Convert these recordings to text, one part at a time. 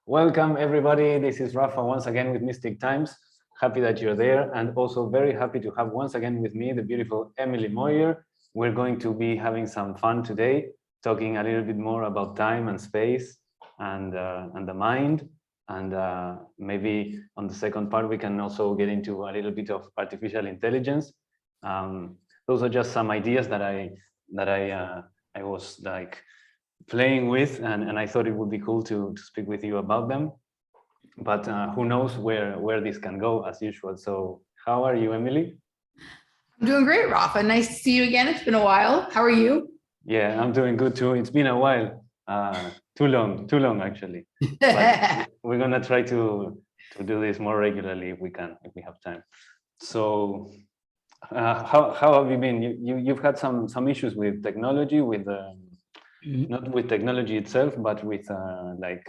Welcome everybody. This is Rafa once again with Mystic Times. Happy that you're there, and also very happy to have once again with me the beautiful Emily Moyer. We're going to be having some fun today, talking a little bit more about time and space and the mind. And maybe on the second part, we can also get into a little bit of artificial intelligence. Those are just some ideas that I was like playing with, and I thought it would be cool to speak with you about them. But who knows where this can go, as usual. So how are you, Emily? I'm doing great, Rafa. Nice to see you again. It's been a while. How are you? Yeah, I'm doing good too. It's been a while. Too long actually. But we're gonna try to do this more regularly if we can, if we have time. So how have you been? You've had some issues with technology, with not with technology itself, but with the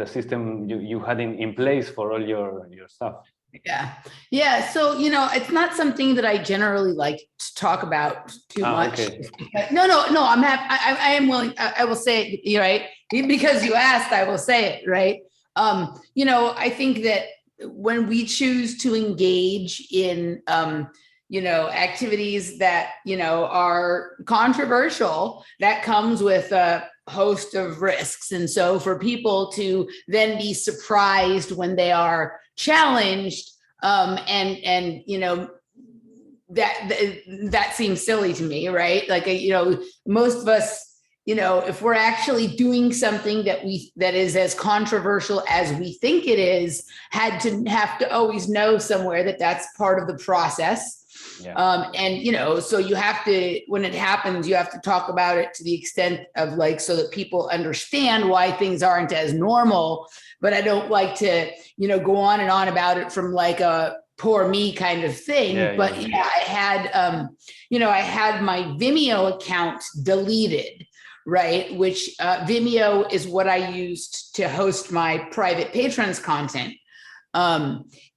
system you had in place for all your stuff. Yeah. So, it's not something that I generally like to talk about too much. Okay. No. I'm happy. I am willing. I will say it, you're right. Because you asked, I will say it, right? I think that when we choose to engage in, activities that, are controversial, that comes with a host of risks. And so for people to then be surprised when they are challenged, that seems silly to me, right? Like, most of us, if we're actually doing something that is as controversial as we think it is, have to always know somewhere that that's part of the process. Yeah. So you have to, when it happens, you have to talk about it to the extent of so that people understand why things aren't as normal. But I don't like to, go on and on about it from like a poor me kind of thing. I had, I had my Vimeo account deleted, right? Which Vimeo is what I used to host my private patrons content.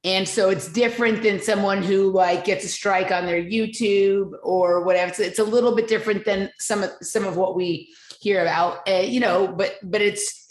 And so it's different than someone who gets a strike on their YouTube or whatever. So it's a little bit different than some of what we hear about, but it's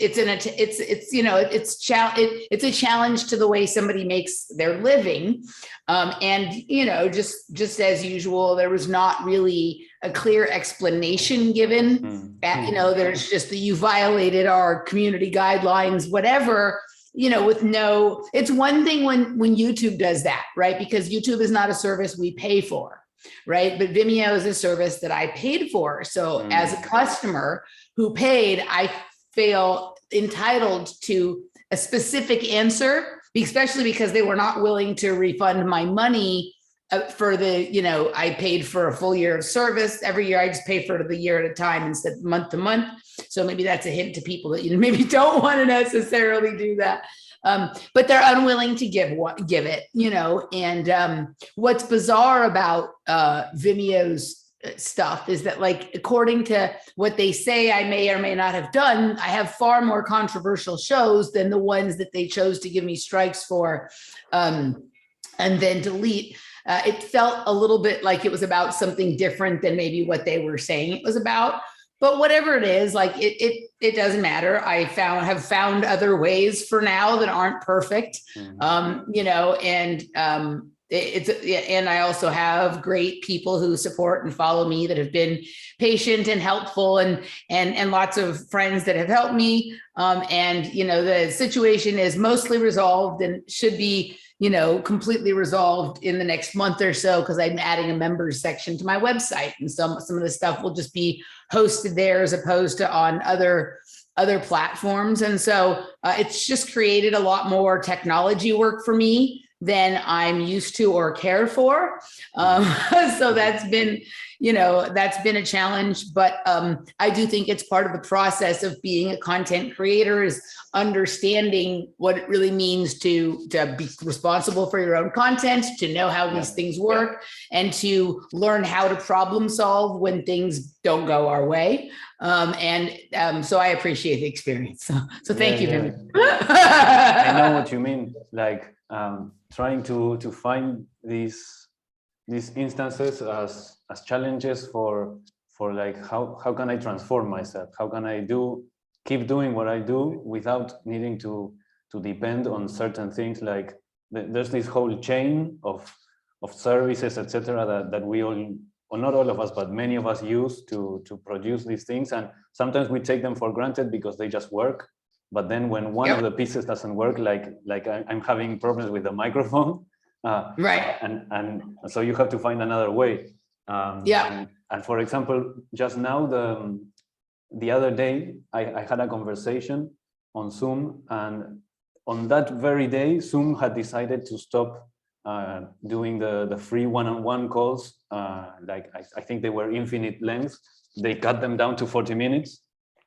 a challenge to the way somebody makes their living. Just as usual, there was not really a clear explanation given. There's just that you violated our community guidelines, whatever. It's one thing when YouTube does that, right? Because YouTube is not a service we pay for, right? But Vimeo is a service that I paid for. So as a customer who paid, I feel entitled to a specific answer, especially because they were not willing to refund my money for I paid for a full year of service. Every year I just pay for the year at a time instead of month to month. So maybe that's a hint to people that maybe don't want to necessarily do that. But they're unwilling to give it, and what's bizarre about Vimeo's stuff is that according to what they say I may or may not have done, I have far more controversial shows than the ones that they chose to give me strikes for and then delete. It felt a little bit like it was about something different than maybe what they were saying it was about. But whatever it is, it doesn't matter. I have found other ways for now that aren't perfect, and I also have great people who support and follow me that have been patient and helpful, and lots of friends that have helped me. The situation is mostly resolved and should be completely resolved in the next month or so, because I'm adding a members section to my website, and some of the stuff will just be hosted there as opposed to on other platforms. And so it's just created a lot more technology work for me than I'm used to or care for. So that's been a challenge, but I do think it's part of the process of being a content creator, is understanding what it really means to be responsible for your own content, to know how these things work, and to learn how to problem solve when things don't go our way. So I appreciate the experience. So thank you. I know what you mean. Trying to find these instances as challenges for how can I transform myself? How can I do keep doing what I do without needing to depend on certain things. Like there's this whole chain of services, etc., that we all, or not all of us, but many of us use to produce these things. And sometimes we take them for granted because they just work. But then when one of the pieces doesn't work, like I'm having problems with the microphone, right. And so you have to find another way. And for example, just now, the other day, I had a conversation on Zoom, and on that very day, Zoom had decided to stop doing the free one-on-one calls. Like I think they were infinite length. They cut them down to 40 minutes.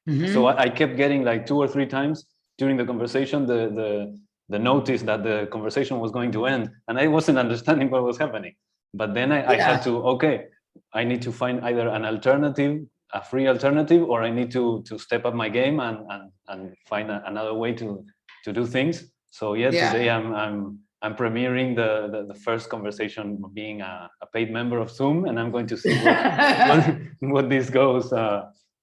Mm-hmm. So I kept getting like 2 or 3 times during the conversation the notice that the conversation was going to end, and I wasn't understanding what was happening. But then I had to, okay, I need to find either an alternative, a free alternative, or I need to step up my game and find another way to do things. So today I'm premiering the first conversation being a paid member of Zoom, and I'm going to see what this goes,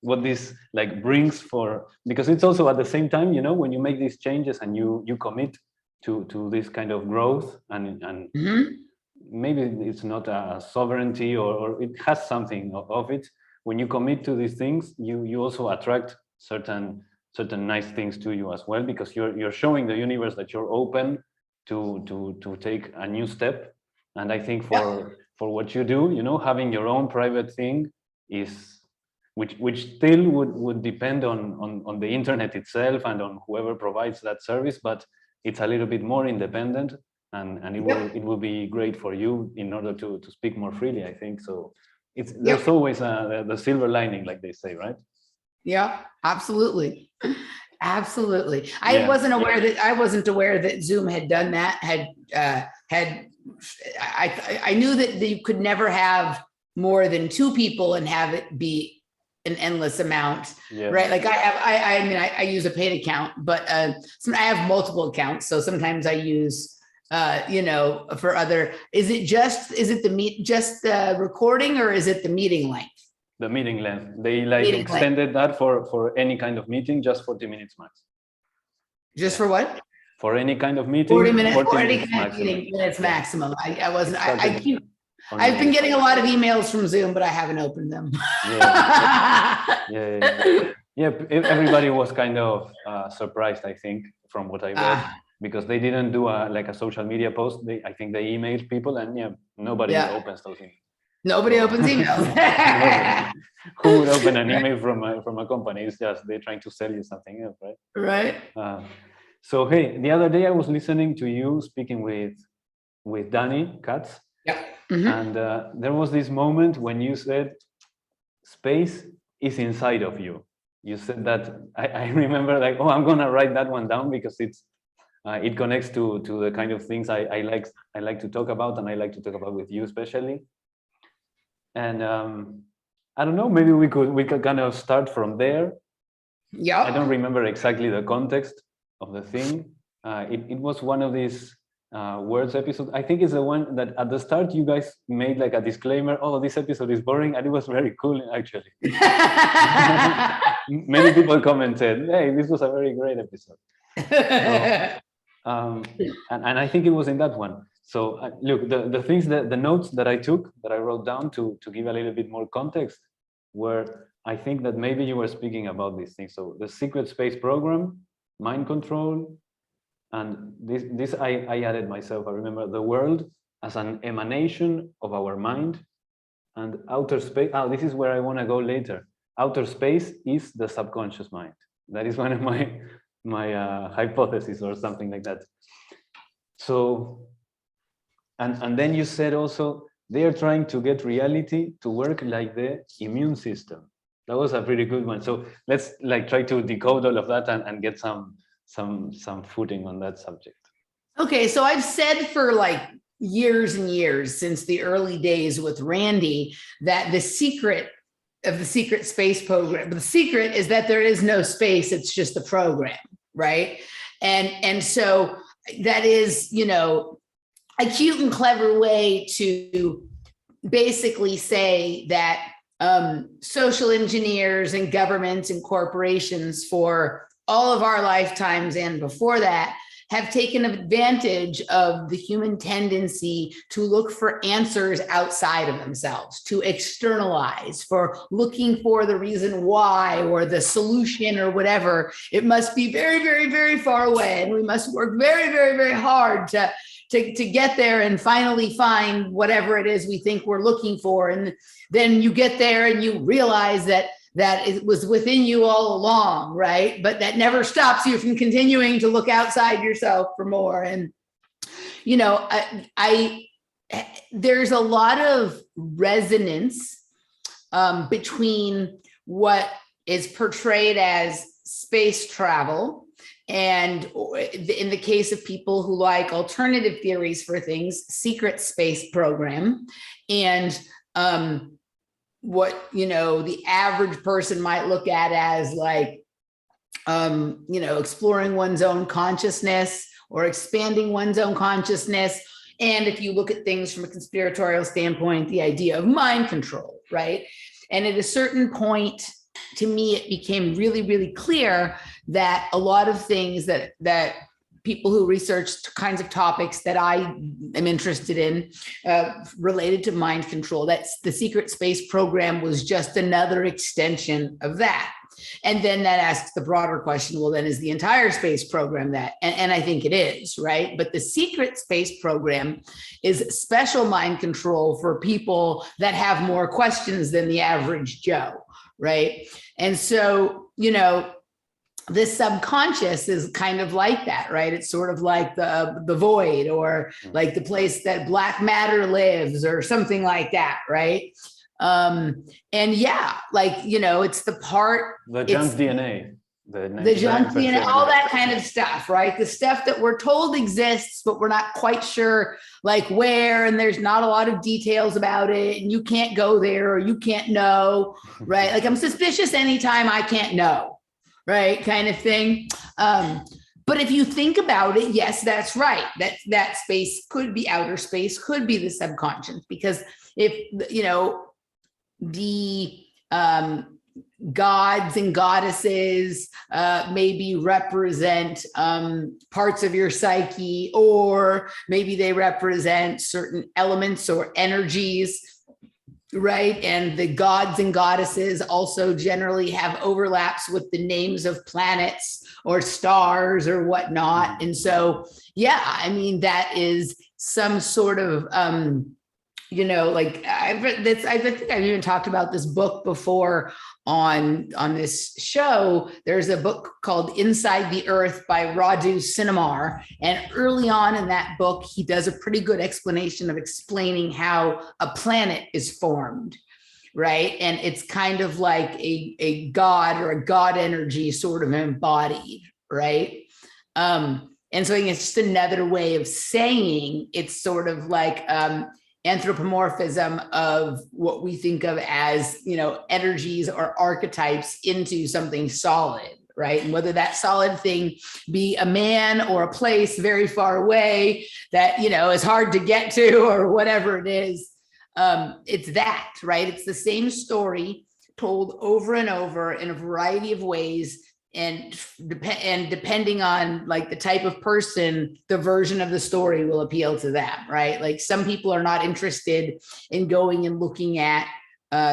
what this like brings for, because it's also at the same time, you know, when you make these changes and you commit to this kind of growth and mm-hmm. maybe it's not a sovereignty or it has something of it. When you commit to these things, you also attract certain nice things to you as well, because you're showing the universe that you're open to take a new step. And I think for what you do, you know, having your own private thing is which still would depend on the internet itself and on whoever provides that service, but it's a little bit more independent, and it will be great for you in order to speak more freely, I think. So there's always the silver lining, like they say, right? Yeah, absolutely. Absolutely. I wasn't aware that Zoom had done that. I knew that you could never have more than 2 people and have it be an endless amount, right? Like I use a paid account, but I have multiple accounts. So sometimes I use, for other, is it the recording, or is it the meeting length? The meeting length. They extended that for any kind of meeting, just 40 minutes max. Just for what? For any kind of meeting, 40 minutes maximum. I've been getting a lot of emails from Zoom, but I haven't opened them. Everybody was kind of surprised, I think, from what I read, because they didn't do a social media post. I think they emailed people, and nobody opens those emails. Nobody opens emails. Who would open an email from a company? It's just they're trying to sell you something else, right? Right. So hey, the other day I was listening to you speaking with Danny Katz. Yeah. Mm-hmm. And there was this moment when you said, space is inside of you. You said that, I remember like, oh, I'm going to write that one down, because it connects to the kind of things I like to talk about, and I like to talk about with you especially. And I don't know, maybe we could kind of start from there. Yeah. I don't remember exactly the context of the thing. It was one of these words episode. I think it's the one that at the start you guys made like a disclaimer, oh, this episode is boring, and it was very cool actually. Many people commented, hey, this was a very great episode. And I think it was in that one. So look, the things that the notes that I wrote down to give a little bit more context were, I think that maybe you were speaking about these things. So the secret space program, mind control, and this I added myself. I remember the world as an emanation of our mind, and outer space. Oh, this is where I want to go later. Outer space is the subconscious mind. That is one of my hypotheses or something like that. So, and then you said also they are trying to get reality to work like the immune system. That was a pretty good one. So let's like try to decode all of that and get some footing on that subject. Okay, so I've said for like years and years, since the early days with Randy, that the secret of the secret space program, the secret is that there is no space, it's just the program, right? And so that is, a cute and clever way to basically say that social engineers and governments and corporations for all of our lifetimes and before that have taken advantage of the human tendency to look for answers outside of themselves, to externalize, for looking for the reason why or the solution or whatever. It must be very, very, very far away, and we must work very, very, very hard to get there and finally find whatever it is we think we're looking for. And then you get there and you realize that it was within you all along, right? But that never stops you from continuing to look outside yourself for more. And, you know, there's a lot of resonance between what is portrayed as space travel, and in the case of people who like alternative theories for things, secret space program, and what, you know, the average person might look at as like, you know, exploring one's own consciousness or expanding one's own consciousness. And if you look at things from a conspiratorial standpoint, the idea of mind control, right? And at a certain point, to me, it became really, really clear that a lot of things that people who research kinds of topics that I am interested in related to mind control, that's the secret space program was just another extension of that. And then that asks the broader question, well, then is the entire space program that? And I think it is, right? But the secret space program is special mind control for people that have more questions than the average Joe, right? And so, you know, this subconscious is kind of like that, right? It's sort of like the void, or like the place that black matter lives, or something like that, right? And yeah, like, you know, it's the part, the junk DNA, the junk DNA, all that kind of stuff, right? The stuff that we're told exists, but we're not quite sure like where, and there's not a lot of details about it, and you can't go there, or you can't know, right? Like, I'm suspicious anytime I can't know, right? Kind of thing. But if you think about it, yes, that's right. That space could be outer space, could be the subconscious, because if, you know, the gods and goddesses maybe represent parts of your psyche, or maybe they represent certain elements or energies, right? And the gods and goddesses also generally have overlaps with the names of planets or stars or whatnot. And so, yeah, I mean, that is some sort of, you know, like I think I've even talked about this book before on this show. There's a book called Inside the Earth by Radu Sinamar. And early on in that book, he does a pretty good explanation of explaining how a planet is formed, right? And it's kind of like a god or a god energy sort of embodied, right? And so I think it's just another way of saying it's sort of like anthropomorphism of what we think of as, you know, energies or archetypes into something solid, right? And whether that solid thing be a man or a place very far away that, you know, is hard to get to, or whatever it is, it's that, right? It's the same story told over and over in a variety of ways. And depending on like the type of person, the version of the story will appeal to them, right? Like, some people are not interested in going and looking at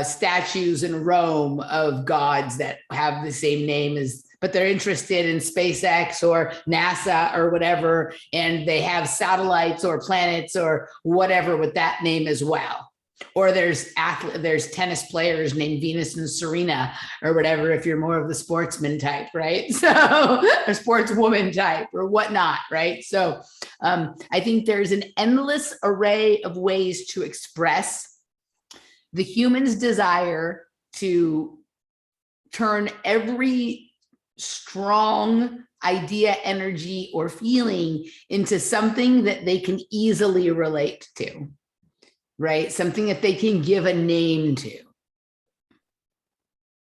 statues in Rome of gods that have the same name as, but they're interested in SpaceX or NASA or whatever, and they have satellites or planets or whatever with that name as well. Or there's tennis players named Venus and Serena or whatever, if you're more of the sportsman type, right? So, a sportswoman type or whatnot, right? So I think there's an endless array of ways to express the human's desire to turn every strong idea, energy, or feeling into something that they can easily relate to. Right? Something that they can give a name to.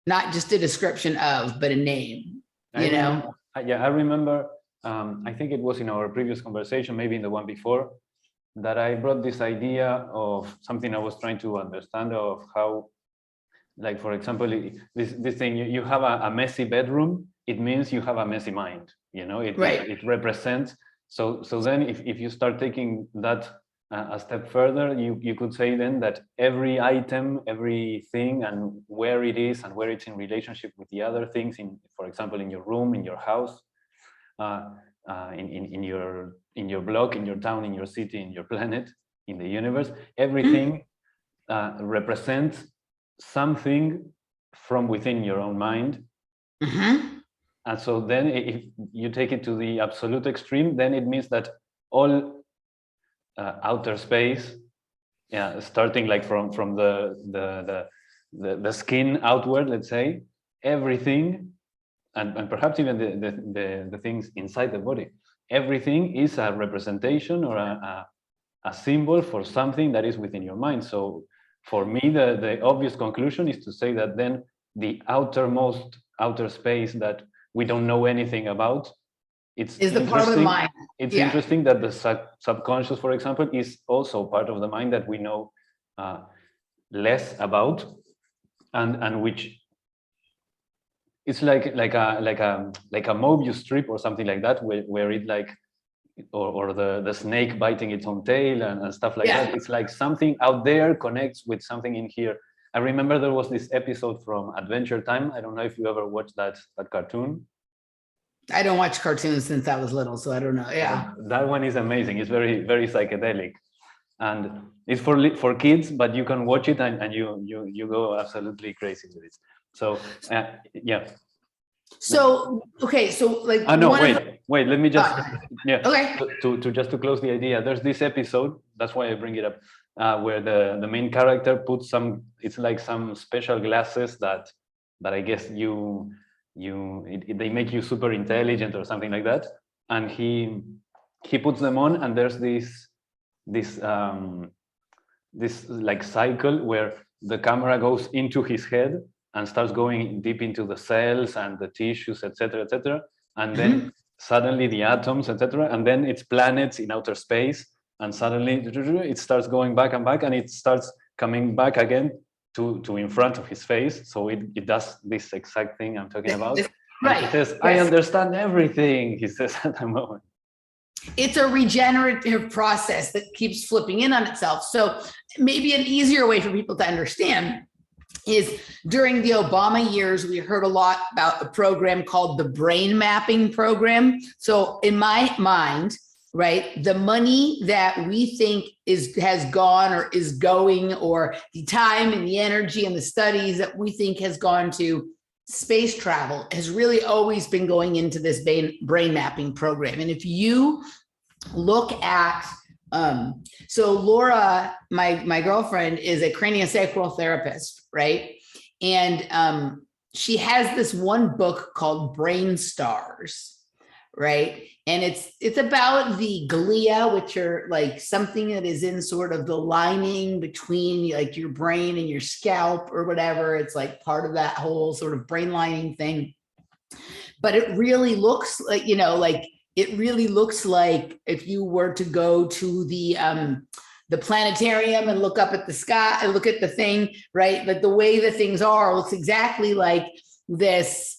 Not just a description of, but a name, you know? Yeah, I remember, I think it was in our previous conversation, maybe in the one before, that I brought this idea of something I was trying to understand, of how like for example, this thing, you have a messy bedroom, it means you have a messy mind, you know, it represents. So then if you start taking that a step further, you could say then that every item, everything, and where it is and where it's in relationship with the other things, in, for example, in your room, in your house, in your block, in your town, in your city, in your planet, in the universe, everything represents something from within your own mind. And so then if you take it to the absolute extreme, then it means that all outer space, starting like from the skin outward, let's say, everything, and perhaps even the things inside the body, everything is a representation or a symbol for something that is within your mind. So for me, the obvious conclusion is to say that then the outer space that we don't know anything about, is the part of the mind. It's interesting that the subconscious, for example, is also part of the mind that we know less about, and which it's like a Möbius strip or something like that, where it like, or the snake biting its own tail and stuff like that. It's like something out there connects with something in here. I remember there was this episode from Adventure Time. I don't know if you ever watched that cartoon. I don't watch cartoons since I was little, so I don't know. Yeah, that one is amazing. It's very, very psychedelic, and it's for kids, but you can watch it and you go absolutely crazy with it. So yeah. So okay, so like no, wait. Let me just okay. To close the idea. There's this episode. That's why I bring it up, where the main character puts some. It's like some special glasses that I guess they make you super intelligent or something like that, and he puts them on, and there's this like cycle where the camera goes into his head and starts going deep into the cells and the tissues, etc., and then suddenly the atoms, etc., and then it's planets in outer space, and suddenly it starts going back and back, and it starts coming back again to in front of his face. So it does this exact thing I'm talking about. Right. He says, I understand everything, he says at the moment. It's a regenerative process that keeps flipping in on itself. So maybe an easier way for people to understand is during the Obama years, we heard a lot about a program called the brain mapping program. So in my mind, right, the money that we think has gone or is going, or the time and the energy and the studies that we think has gone to space travel, has really always been going into this brain mapping program. And if you look at, so Laura, my girlfriend, is a craniosacral therapist, right? And she has this one book called Brain Stars, right? And it's about the glia, which are like something that is in sort of the lining between like your brain and your scalp or whatever. It's like part of that whole sort of brain lining thing. But it really looks like, you know, like it really looks like if you were to go to the planetarium and look up at the sky and look at the thing, right? Like the way the things are looks exactly like this,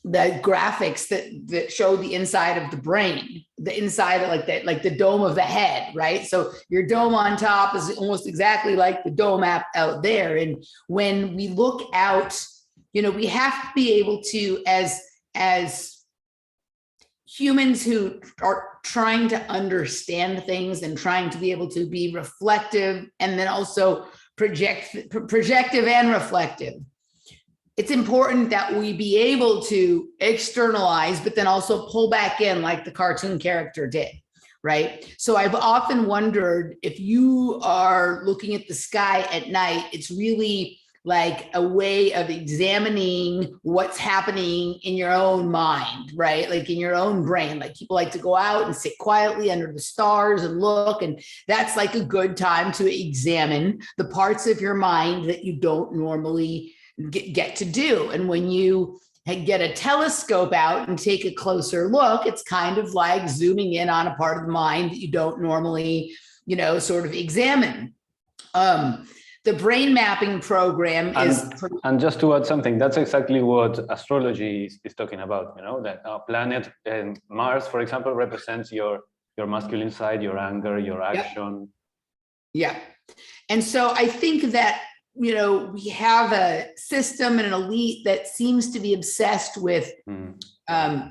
the graphics that show the inside of the brain, the inside of like the dome of the head, right? So your dome on top is almost exactly like the dome out there. And when we look out, you know, we have to be able to, as humans who are trying to understand things and trying to be able to be reflective and then also projective and reflective, it's important that we be able to externalize, but then also pull back in like the cartoon character did, right? So I've often wondered, if you are looking at the sky at night, it's really like a way of examining what's happening in your own mind, right? Like in your own brain. Like people like to go out and sit quietly under the stars and look, and that's like a good time to examine the parts of your mind that you don't normally get to do. And when you get a telescope out and take a closer look, it's kind of like zooming in on a part of the mind that you don't normally, you know, sort of examine. The brain mapping program and just to add something, that's exactly what astrology is talking about. You know, that our planet and Mars, for example, represents your masculine side, your anger, your action. Yeah. And so I think that, you know, we have a system and an elite that seems to be obsessed with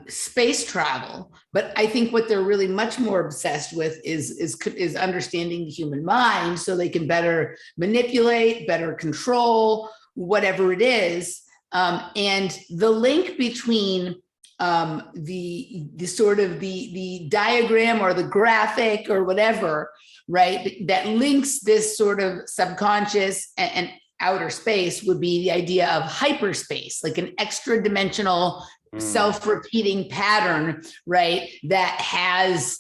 space travel, but I think what they're really much more obsessed with is understanding the human mind, so they can better manipulate, better control whatever it is. And the link between the sort of the diagram or the graphic or whatever, right, that links this sort of subconscious and outer space would be the idea of hyperspace, like an extra dimensional self-repeating pattern, right, that has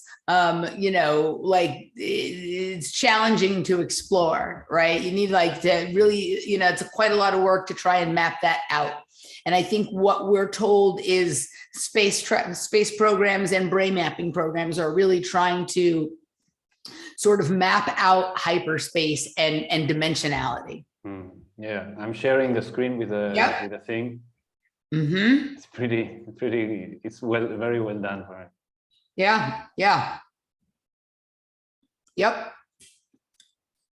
you know, like it's challenging to explore, right? You need like to really, you know, it's quite a lot of work to try and map that out. And I think what we're told is space programs and brain mapping programs are really trying to sort of map out hyperspace and dimensionality. Yeah, I'm sharing the screen with a thing. It's pretty. It's very well done for it. Yeah. Yep.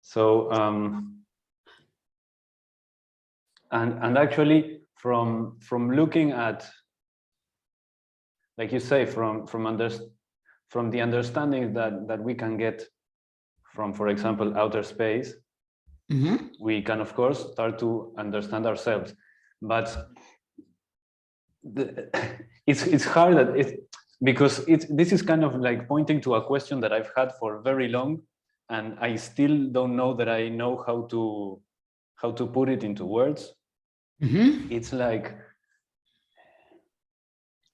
So and actually from looking at, like you say, from the understanding that we can get from, for example, outer space, we can of course start to understand ourselves. But it's hard because this is kind of like pointing to a question that I've had for very long, and I still don't know that I know how to put it into words. It's like,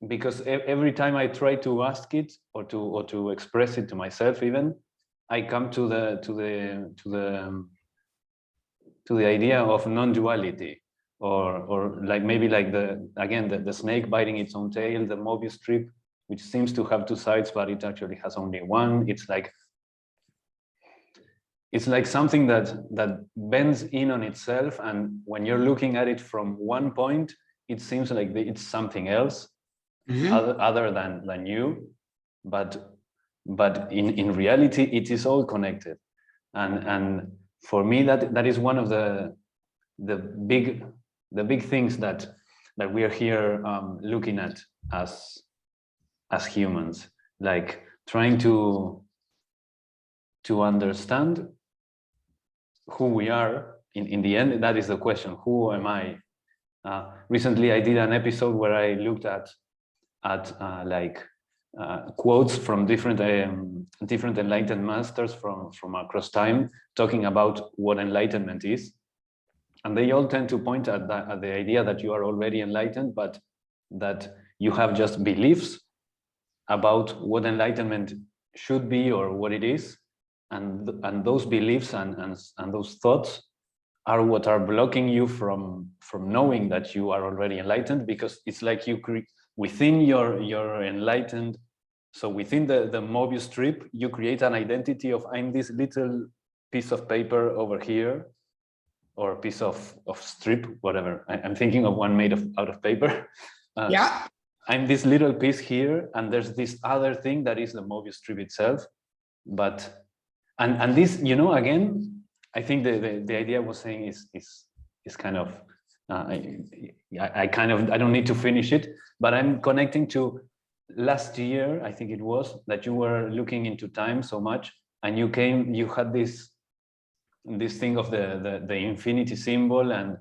because every time I try to ask it or to express it to myself, even I come to the idea of non-duality, or like maybe like the snake biting its own tail, the Möbius strip, which seems to have two sides, but it actually has only one. It's like something that bends in on itself, and when you're looking at it from one point, it seems like it's something else, other than you, but in reality it is all connected. And for me, that is one of the big things that we are here looking at as humans, like trying to understand who we are. In the end, that is the question: who am I? Recently I did an episode where I looked at quotes from different enlightened masters from across time, talking about what enlightenment is, and they all tend to point at the idea that you are already enlightened, but that you have just beliefs about what enlightenment should be or what it is, and those beliefs and those thoughts are what are blocking you from knowing that you are already enlightened, because it's like you within your enlightened, so within the Möbius strip, you create an identity of, I'm this little piece of paper over here, or piece of strip, whatever. I'm thinking of one made out of paper. I'm this little piece here, and there's this other thing that is the Möbius strip itself. But and this, you know, again, I think the idea was saying is kind of I don't need to finish it, but I'm connecting to last year, I think it was, that you were looking into time so much, and you had this thing of the infinity symbol, and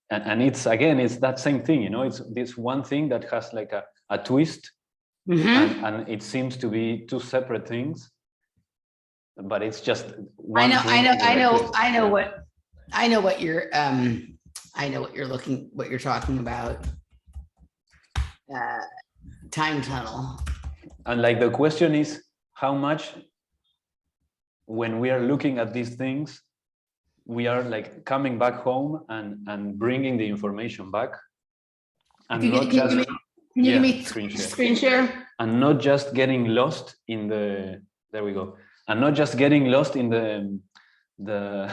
it's again, it's that same thing, you know, it's this one thing that has like a twist, and it seems to be two separate things, but it's just one I know what you're talking about. Time tunnel. And like the question is, how much, when we are looking at these things, we are like coming back home and bringing the information back, and not just can you give me screen share, and not just getting lost in the, there we go, and not just getting lost in the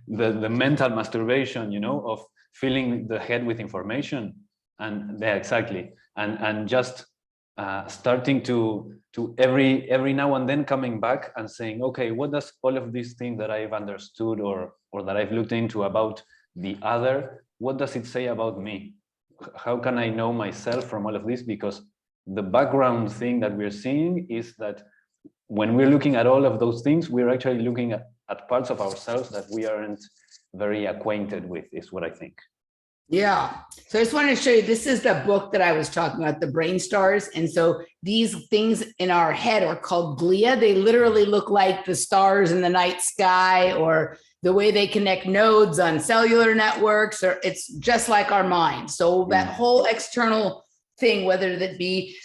the mental masturbation, you know, of filling the head with information, and yeah, exactly, and just starting to every now and then coming back and saying, okay, what does all of these things that I've understood or that I've looked into about the other, what does it say about me? How can I know myself from all of this? Because the background thing that we're seeing is that when we're looking at all of those things, we're actually looking at parts of ourselves that we aren't very acquainted with, is what I think. Yeah. So I just wanted to show you, this is the book that I was talking about, the brain stars. And so these things in our head are called glia. They literally look like the stars in the night sky, or the way they connect nodes on cellular networks, or it's just like our mind. So that whole external thing, whether that be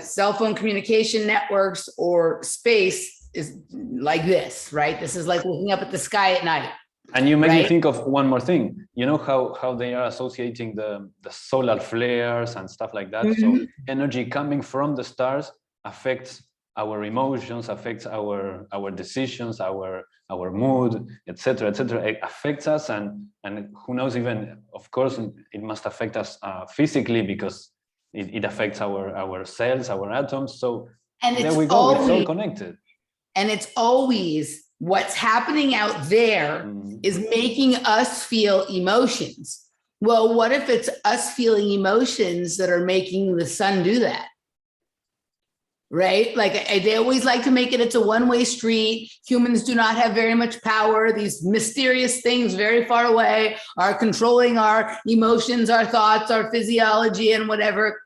cell phone communication networks or space, is like this, right? This is like looking up at the sky at night. And you make me think of one more thing. You know how they are associating the solar flares and stuff like that. So energy coming from the stars affects our emotions, affects our decisions, our mood, etc., etc. It affects us, and who knows, even, of course, it must affect us physically, because it affects our cells, our atoms. So there we go. It's all connected. And it's always what's happening out there is making us feel emotions. Well, what if it's us feeling emotions that are making the sun do that? Right? Like they always like to make it, it's a one-way street. Humans do not have very much power. These mysterious things very far away are controlling our emotions, our thoughts, our physiology, and whatever.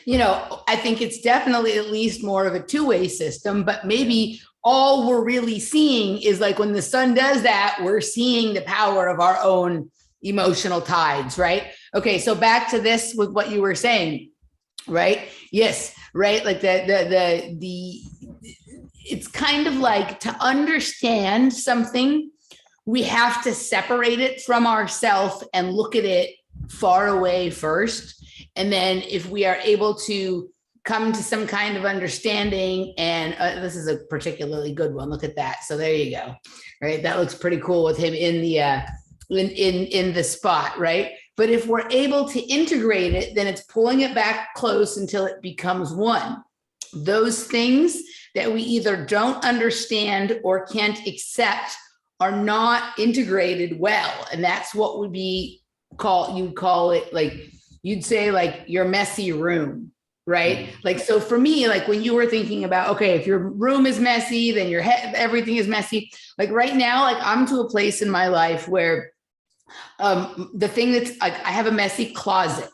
You know, I think it's definitely at least more of a two-way system, but maybe all we're really seeing is like when the sun does that, we're seeing the power of our own emotional tides, right? Okay, so back to this with what you were saying, right? Yes, right? Like the it's kind of like, to understand something, we have to separate it from ourselves and look at it far away first. And then if we are able to come to some kind of understanding, and this is a particularly good one. Look at that. So there you go. Right. That looks pretty cool with him in the in the spot. Right. But if we're able to integrate it, then it's pulling it back close until it becomes one. Those things that we either don't understand or can't accept are not integrated well. And that's what would be you'd call it, like, you'd say like your messy room. Right. Like, so for me, like when you were thinking about, okay, if your room is messy, then your head, everything is messy. Like right now, like I'm to a place in my life where the thing that's like, I have a messy closet,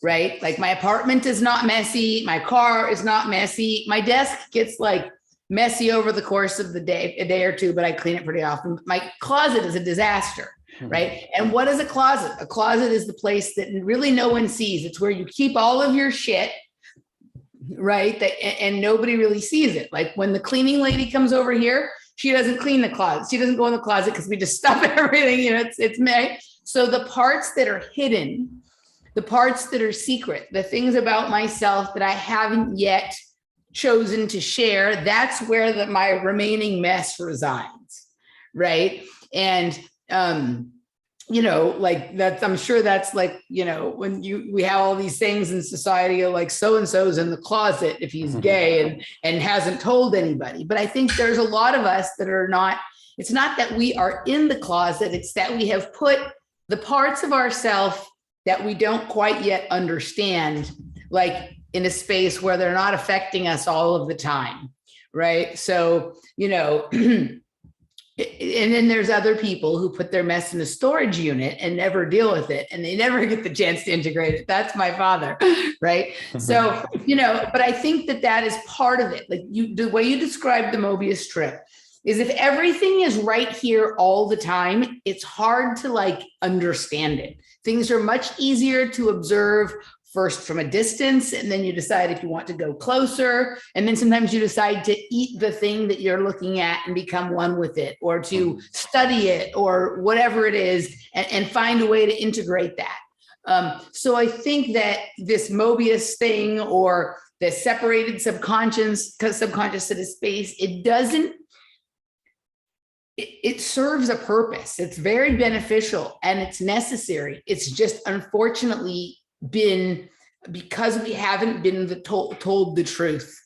right? Like my apartment is not messy. My car is not messy. My desk gets like messy over the course of the day, a day or two, but I clean it pretty often. My closet is a disaster. Right. And what is a closet? A closet is the place that really no one sees. It's where you keep all of your shit. Right. And nobody really sees it. Like when the cleaning lady comes over here, she doesn't clean the closet. She doesn't go in the closet because we just stuff everything. You know, it's me. So the parts that are hidden, the parts that are secret, the things about myself that I haven't yet chosen to share, that's where my remaining mess resides. Right. And you know, like that's, I'm sure that's like, you know, when we have all these things in society, like so-and-so's in the closet if he's gay and hasn't told anybody. But I think there's a lot of us that are not, it's not that we are in the closet, it's that we have put the parts of ourselves that we don't quite yet understand, like in a space where they're not affecting us all of the time. Right. So, you know, and then there's other people who put their mess in a storage unit and never deal with it, and they never get the chance to integrate it. That's my father, right? So, you know, but I think that is part of it. Like the way you described the Möbius strip is, if everything is right here all the time, it's hard to like understand it. Things are much easier to observe first from a distance, and then you decide if you want to go closer. And then sometimes you decide to eat the thing that you're looking at and become one with it, or to study it, or whatever it is, and find a way to integrate that. So I think that this Möbius thing, or the separated subconscious to the space, it doesn't it serves a purpose. It's very beneficial and it's necessary. It's just unfortunately been, because we haven't been told the truth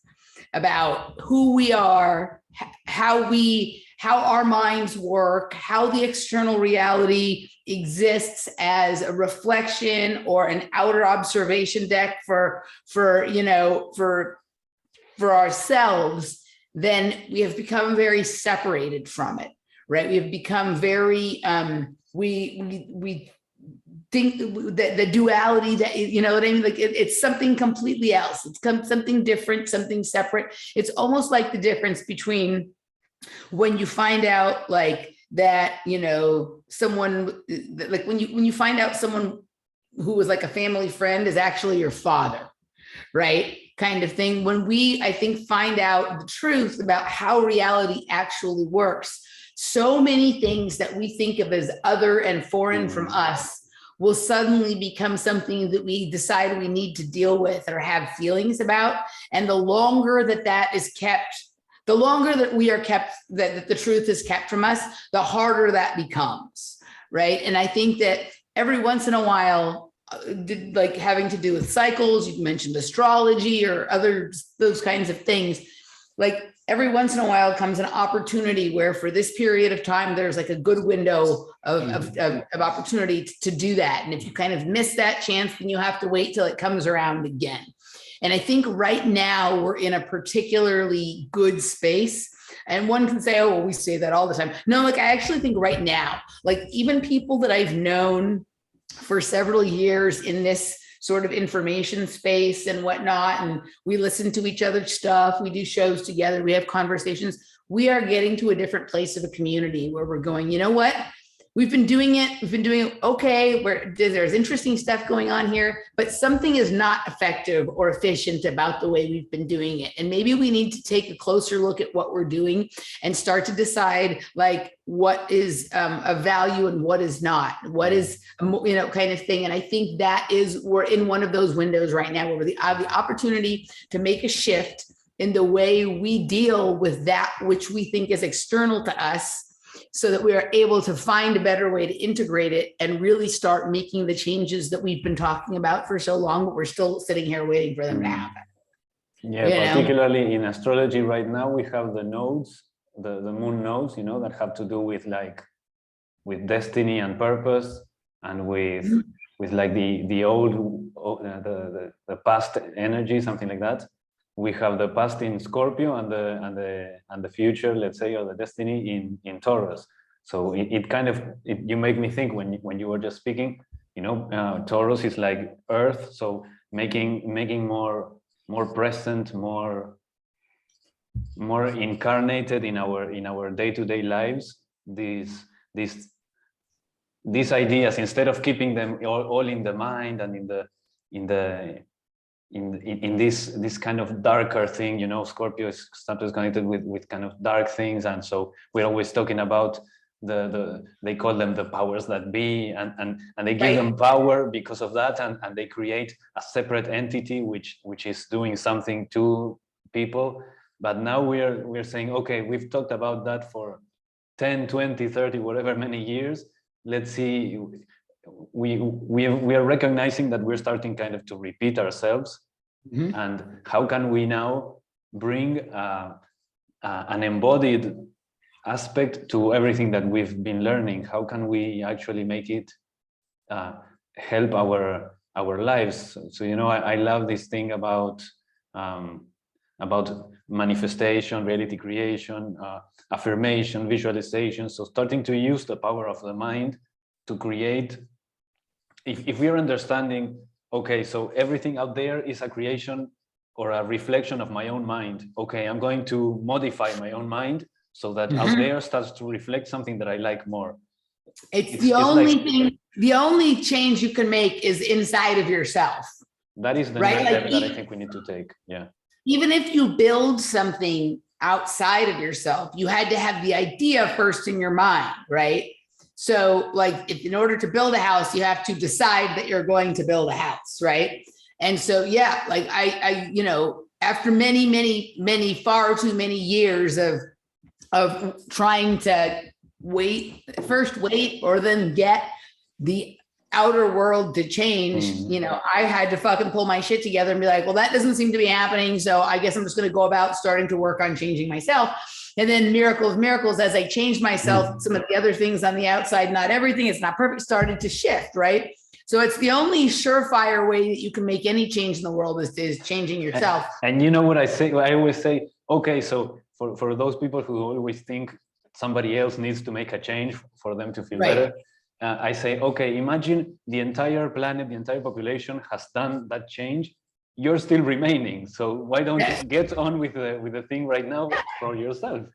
about who we are, how our minds work, how the external reality exists as a reflection or an outer observation deck for ourselves, then we have become very separated from it, right? We have become very, we think that the duality, that, you know what I mean? Like it's something completely else. It's something different, something separate. It's almost like the difference between when you find out like that, someone, like when you find out someone who was like a family friend is actually your father, right? Kind of thing. When we, I think, find out the truth about how reality actually works, so many things that we think of as other and foreign from us will suddenly become something that we decide we need to deal with or have feelings about. And the longer that is kept, the longer that we are kept, that the truth is kept from us, the harder that becomes, right? And I think that every once in a while, like having to do with cycles, you mentioned astrology or those kinds of things, like every once in a while comes an opportunity where for this period of time, there's like a good window of opportunity to do that. And if you kind of miss that chance, then you have to wait till it comes around again. And I think right now we're in a particularly good space. And one can say, oh, well, we say that all the time. No, like I actually think right now, like even people that I've known for several years in this sort of information space and whatnot, and we listen to each other's stuff, we do shows together, we have conversations, we are getting to a different place of a community where we're going, you know what? We've been doing it okay, there's interesting stuff going on here, but something is not effective or efficient about the way we've been doing it. And maybe we need to take a closer look at what we're doing and start to decide like what is of value and what is not, what is, kind of thing. And I think we're in one of those windows right now where we have the opportunity to make a shift in the way we deal with that which we think is external to us, so that we are able to find a better way to integrate it and really start making the changes that we've been talking about for so long, but we're still sitting here waiting for them to happen. Yeah, particularly in astrology right now, we have the nodes, the moon nodes, that have to do with destiny and purpose, and with like the old, the past energy, something like that. We have the past in Scorpio and the future, let's say, or the destiny in Taurus. So you make me think when you were just speaking, Taurus is like Earth, so making more present, more incarnated in our day-to-day lives. These ideas, instead of keeping them all in the mind and in this kind of darker thing, Scorpio is sometimes connected with kind of dark things, and so we're always talking about they call them the powers that be, and they give them power because of that, and they create a separate entity which is doing something to people. But now we're saying, okay, we've talked about that for 10, 20, 30, whatever many years. Let's see. We are recognizing that we're starting kind of to repeat ourselves, and how can we now bring an embodied aspect to everything that we've been learning? How can we actually make it help our lives? So I love this thing about manifestation, reality creation, affirmation, visualization. So starting to use the power of the mind to create. If we are understanding, okay, so everything out there is a creation or a reflection of my own mind. Okay, I'm going to modify my own mind so that out there starts to reflect something that I like more. It's the only change you can make is inside of yourself. That is the next step that I think we need to take. Yeah. Even if you build something outside of yourself, you had to have the idea first in your mind, right? So like if in order to build a house, you have to decide that you're going to build a house, right? And so, yeah, like I after many, far too many years of trying to wait or then get the outer world to change. You know, I had to fucking pull my shit together and be like, well, that doesn't seem to be happening. So I guess I'm just going to go about starting to work on changing myself. And then miracles, as I changed myself, some of the other things on the outside, not everything, it's not perfect, started to shift, right? So it's the only surefire way that you can make any change in the world is changing yourself. And you know what I say? I always say, okay, so for those people who always think somebody else needs to make a change for them to feel better, I say, okay, imagine the entire planet, the entire population has done that change. You're still remaining. So why don't you get on with the thing right now for yourself?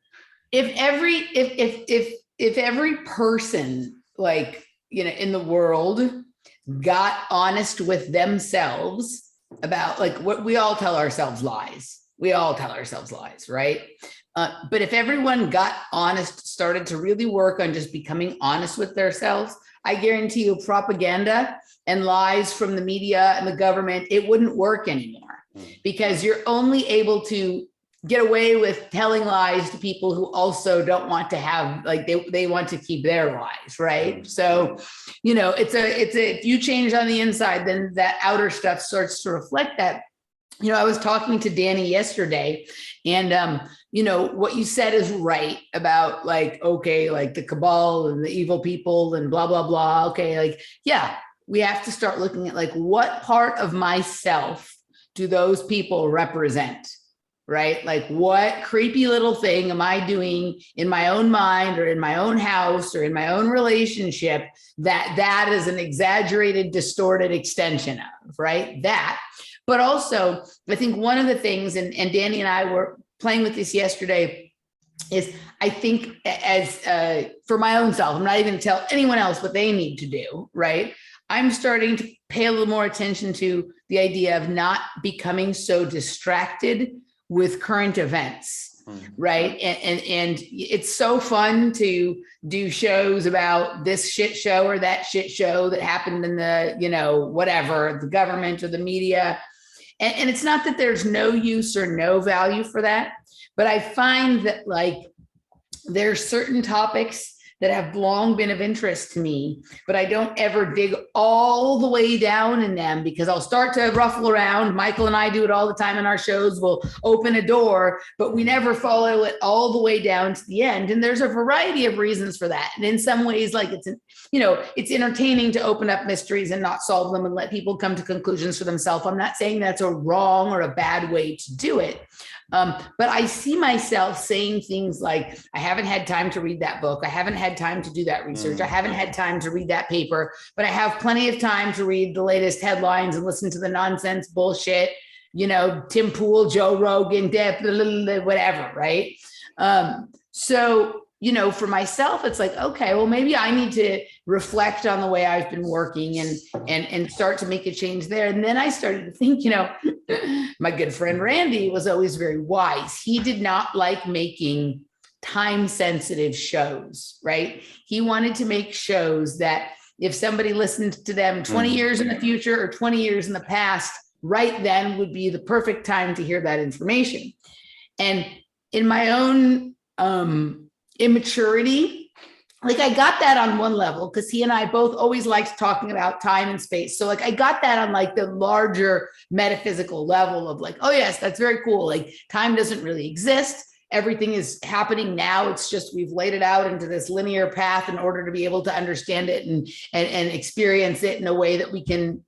If every person, like, you know, in the world got honest with themselves about, like, what we all tell ourselves lies. We all tell ourselves lies, right? But if everyone got honest, started to really work on just becoming honest with themselves, I guarantee you propaganda and lies from the media and the government, it wouldn't work anymore, because you're only able to get away with telling lies to people who also don't want to have, like, they want to keep their lies, right? So, you know, if you change on the inside, then that outer stuff starts to reflect that. You know, I was talking to Danny yesterday, and you know, what you said is right about, like, okay, like the cabal and the evil people and blah, blah, blah. Okay, like, yeah, we have to start looking at, like, what part of myself do those people represent, right? Like, what creepy little thing am I doing in my own mind or in my own house or in my own relationship that is an exaggerated, distorted extension of, right? That. But also, I think one of the things, and Danny and I were playing with this yesterday, is I think as for my own self, I'm not even going to tell anyone else what they need to do, right? I'm starting to pay a little more attention to the idea of not becoming so distracted with current events, right? And it's so fun to do shows about this shit show or that shit show that happened in the, you know, whatever, the government or the media. And it's not that there's no use or no value for that, but I find that, like, there's certain topics that have long been of interest to me, but I don't ever dig all the way down in them, because I'll start to ruffle around. Michael and I do it all the time in our shows. We'll open a door, but we never follow it all the way down to the end. And there's a variety of reasons for that. And in some ways, like, it's, you know, it's entertaining to open up mysteries and not solve them and let people come to conclusions for themselves. I'm not saying that's a wrong or a bad way to do it. But I see myself saying things like, I haven't had time to read that book. I haven't had time to do that research. I haven't had time to read that paper, but I have plenty of time to read the latest headlines and listen to the nonsense bullshit, you know, Tim Pool, Joe Rogan, whatever, right? So, you know, for myself, it's like, okay, well, maybe I need to reflect on the way I've been working and start to make a change there. And then I started to think, you know, my good friend Randy was always very wise. He did not like making time-sensitive shows, right? He wanted to make shows that if somebody listened to them 20 years in the future or 20 years in the past, right then would be the perfect time to hear that information. And in my own immaturity, like, I got that on one level because he and I both always liked talking about time and space. So, like, I got that on, like, the larger metaphysical level of, like, oh yes, that's very cool. Like, time doesn't really exist. Everything is happening now. It's just we've laid it out into this linear path in order to be able to understand it and experience it in a way that we can,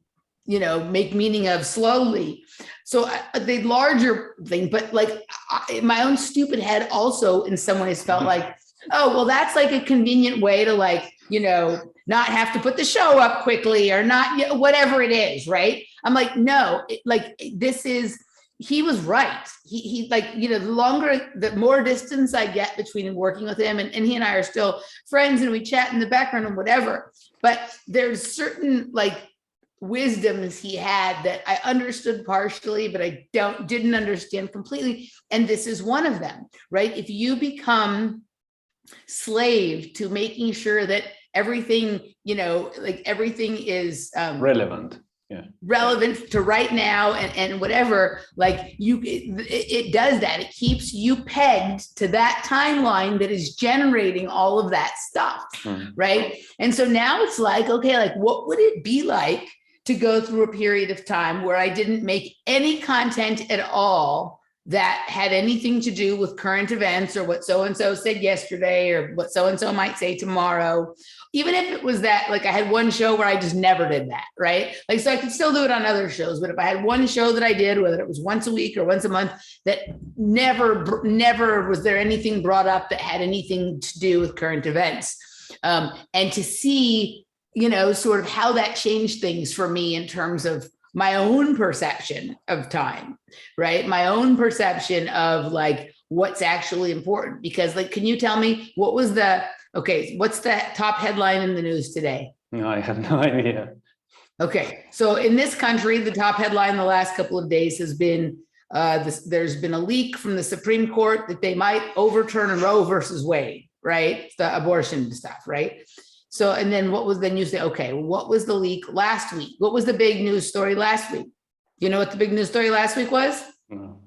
you know, make meaning of slowly. So the larger thing, but, like, my own stupid head also in some ways felt like, oh, well, that's like a convenient way to, like, you know, not have to put the show up quickly or not, you know, whatever it is, right? I'm like, no, he was right. He like, you know, the more distance I get between working with him, and he and I are still friends and we chat in the background and whatever, but there's certain, like, wisdoms he had that I understood partially, but I didn't understand completely. And this is one of them, right? If you become slave to making sure that everything, you know, like, everything is relevant. relevant to right now and whatever, like it does that. It keeps you pegged to that timeline that is generating all of that stuff, right? And so now it's like, okay, like what would it be like to go through a period of time where I didn't make any content at all that had anything to do with current events or what so-and-so said yesterday or what so-and-so might say tomorrow, even if it was that, like I had one show where I just never did that, right? Like, so I could still do it on other shows, but if I had one show that I did, whether it was once a week or once a month, that never was there anything brought up that had anything to do with current events. And to see, you know, sort of how that changed things for me in terms of my own perception of time, right? My own perception of like what's actually important. Because like, can you tell me what's the top headline in the news today? No, I have no idea. Okay, so in this country, the top headline the last couple of days has been there's been a leak from the Supreme Court that they might overturn Roe versus Wade, right? The abortion stuff, right? So, and then then you say, okay, what was the leak last week? What was the big news story last week? You know what the big news story last week was? No.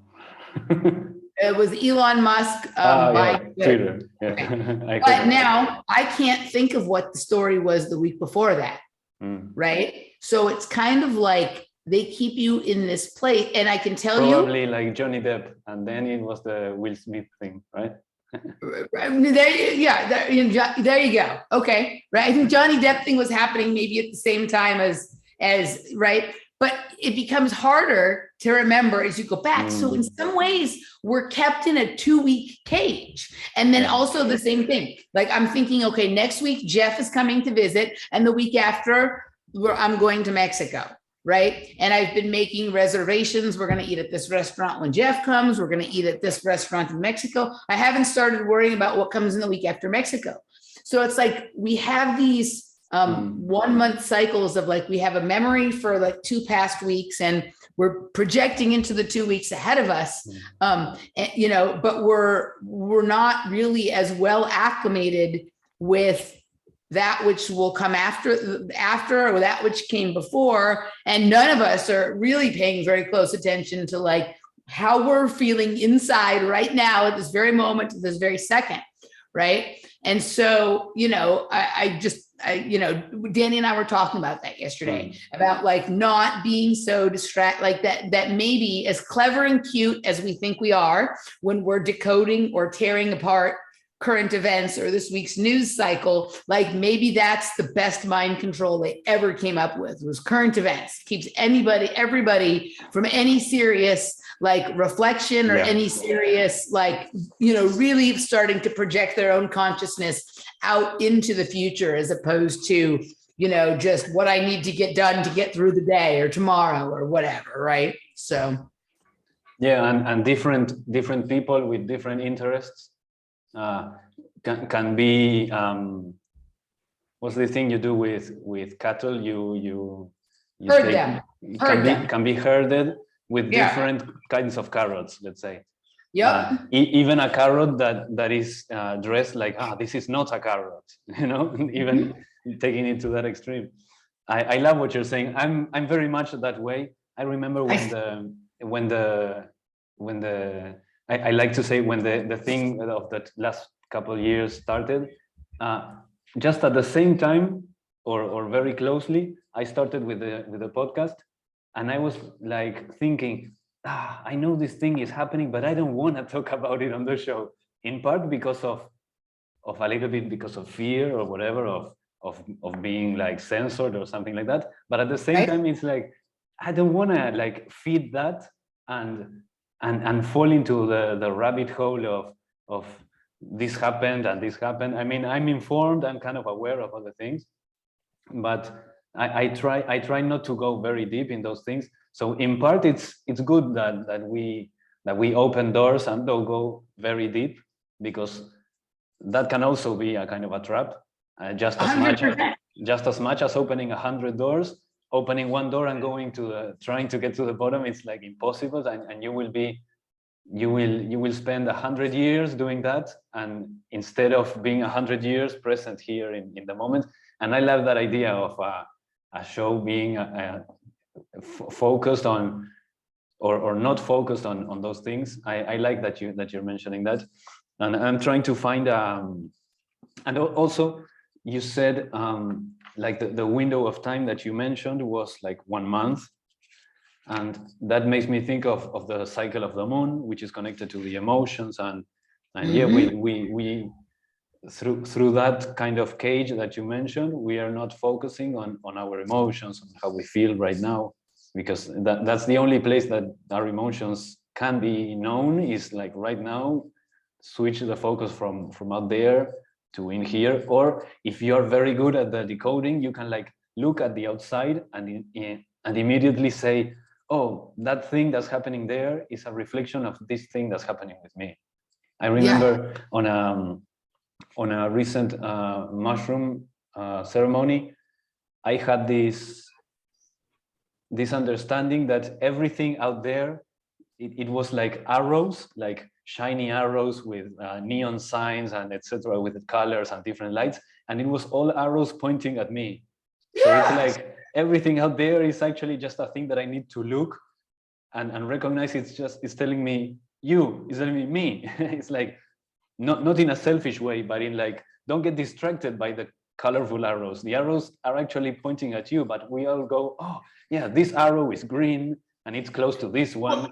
It was Elon Musk buying Twitter. Yeah. Okay. But now I can't think of what the story was the week before that, right? So it's kind of like they keep you in this place, and I can tell probably like Johnny Depp, and then it was the Will Smith thing, right? There you go. Okay, right. I think Johnny Depp thing was happening maybe at the same time as right, but it becomes harder to remember as you go back. So in some ways, we're kept in a 2-week cage, and then also the same thing. Like I'm thinking, okay, next week Jeff is coming to visit, and the week after I'm going to Mexico. Right. And I've been making reservations. We're going to eat at this restaurant when Jeff comes. We're going to eat at this restaurant in Mexico. I haven't started worrying about what comes in the week after Mexico. So it's like we have these 1 month cycles of like we have a memory for like 2 past weeks, and we're projecting into the 2 weeks ahead of us. And, you know, but we're not really as well acclimated with that which will come after or that which came before. And none of us are really paying very close attention to like how we're feeling inside right now at this very moment, at this very second. Right. And so, you know, I you know, Danny and I were talking about that yesterday, about like not being so distracted, like that maybe as clever and cute as we think we are when we're decoding or tearing apart current events or this week's news cycle, like maybe that's the best mind control they ever came up with, was current events. Keeps everybody from any serious like reflection or any serious, like, you know, really starting to project their own consciousness out into the future, as opposed to, you know, just what I need to get done to get through the day or tomorrow or whatever. Right. So. Yeah. And different people with different interests can be what's the thing you do with cattle? You herd them. Can be herded with different kinds of carrots, let's say. Yeah. Even a carrot that is dressed like, this is not a carrot, you know, even taking it to that extreme. I love what you're saying. I'm very much that way. I remember when I like to say when the thing of that last couple of years started, just at the same time or very closely, I started with the podcast, and I was like thinking, I know this thing is happening, but I don't want to talk about it on the show. In part because of a little bit because of fear or whatever of being like censored or something like that. But at the same time, it's like I don't want to like feed that and fall into the rabbit hole of this happened and this happened. I mean, I'm informed, I'm kind of aware of other things, but I try not to go very deep in those things. So in part, it's good that we open doors and don't go very deep, because that can also be a kind of a trap. Just as much as opening 100 doors. Opening one door and going to trying to get to the bottom, it's like impossible, and you will spend 100 years doing that, and instead of being 100 years present here in the moment. And I love that idea of a show being focused on or not focused on those things. I like that you're mentioning that, and I'm trying to find and also you said like the window of time that you mentioned was like 1 month, and that makes me think of the cycle of the moon, which is connected to the emotions, and yeah, we through that kind of cage that you mentioned, we are not focusing on our emotions, on how we feel right now, because that's the only place that our emotions can be known, is like right now. Switch the focus from out there to in here, or if you are very good at the decoding, you can like look at the outside and immediately say, oh, that thing that's happening there is a reflection of this thing that's happening with me. I remember on a recent mushroom ceremony, I had this understanding that everything out there, it was like arrows, like shiny arrows with neon signs and etc., with the colors and different lights, and it was all arrows pointing at me. So it's like everything out there is actually just a thing that I need to look and recognize. It's telling me you, it's telling me. It's like not in a selfish way, but in like, don't get distracted by the colorful arrows. The arrows are actually pointing at you, but we all go, oh yeah, this arrow is green and it's close to this one.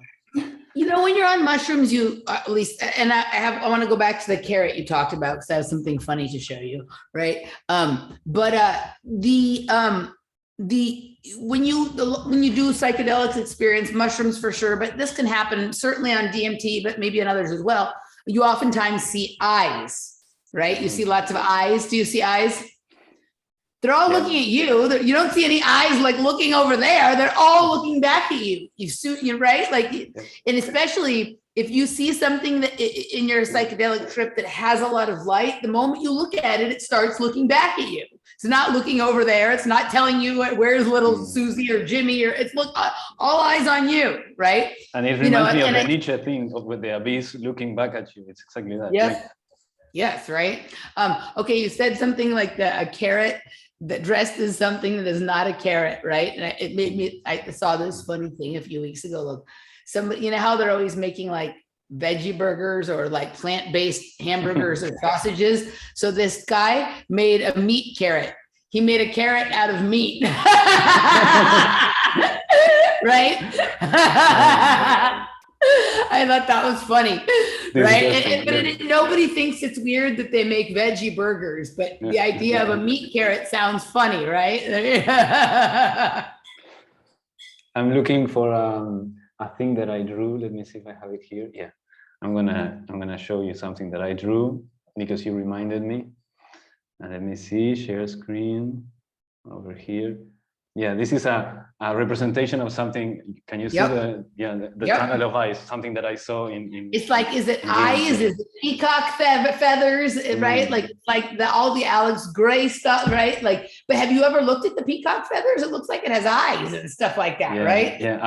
You know, when you're on mushrooms, you at least, and I want to go back to the carrot you talked about, because I have something funny to show you, right? When you do psychedelics experience, mushrooms for sure, but this can happen certainly on DMT, but maybe on others as well. You oftentimes see eyes, right? You see lots of eyes. Do you see eyes? They're all looking at you. You don't see any eyes like looking over there. They're all looking back at you. You're right. Like, and especially if you see something that in your psychedelic trip that has a lot of light, the moment you look at it, it starts looking back at you. It's not looking over there. It's not telling you where's little Susie or Jimmy, or it's all eyes on you, right? And it reminds me of the Nietzsche thing with the abyss looking back at you. It's exactly that. Yes. Yes, right. Okay, you said something like a carrot that dressed as something that is not a carrot, right? And it made me, I saw this funny thing a few weeks ago. Look, somebody, you know how they're always making like veggie burgers or like plant-based hamburgers or sausages. So this guy made a meat carrot. He made a carrot out of meat. Right? I thought that was funny, right? But nobody thinks it's weird that they make veggie burgers, but the idea of a meat carrot sounds funny, right? I'm looking for a thing that I drew. Let me see if I have it here. Yeah, I'm gonna show you something that I drew because you reminded me. And let me see, share screen over here. Yeah, this is a representation of something. Can you see the tunnel of eyes? Something that I saw in it's like, is it eyes? Is it peacock feathers? Right? Like all the Alex Gray stuff, right? Like, but have you ever looked at the peacock feathers? It looks like it has eyes and stuff like that, right? Yeah,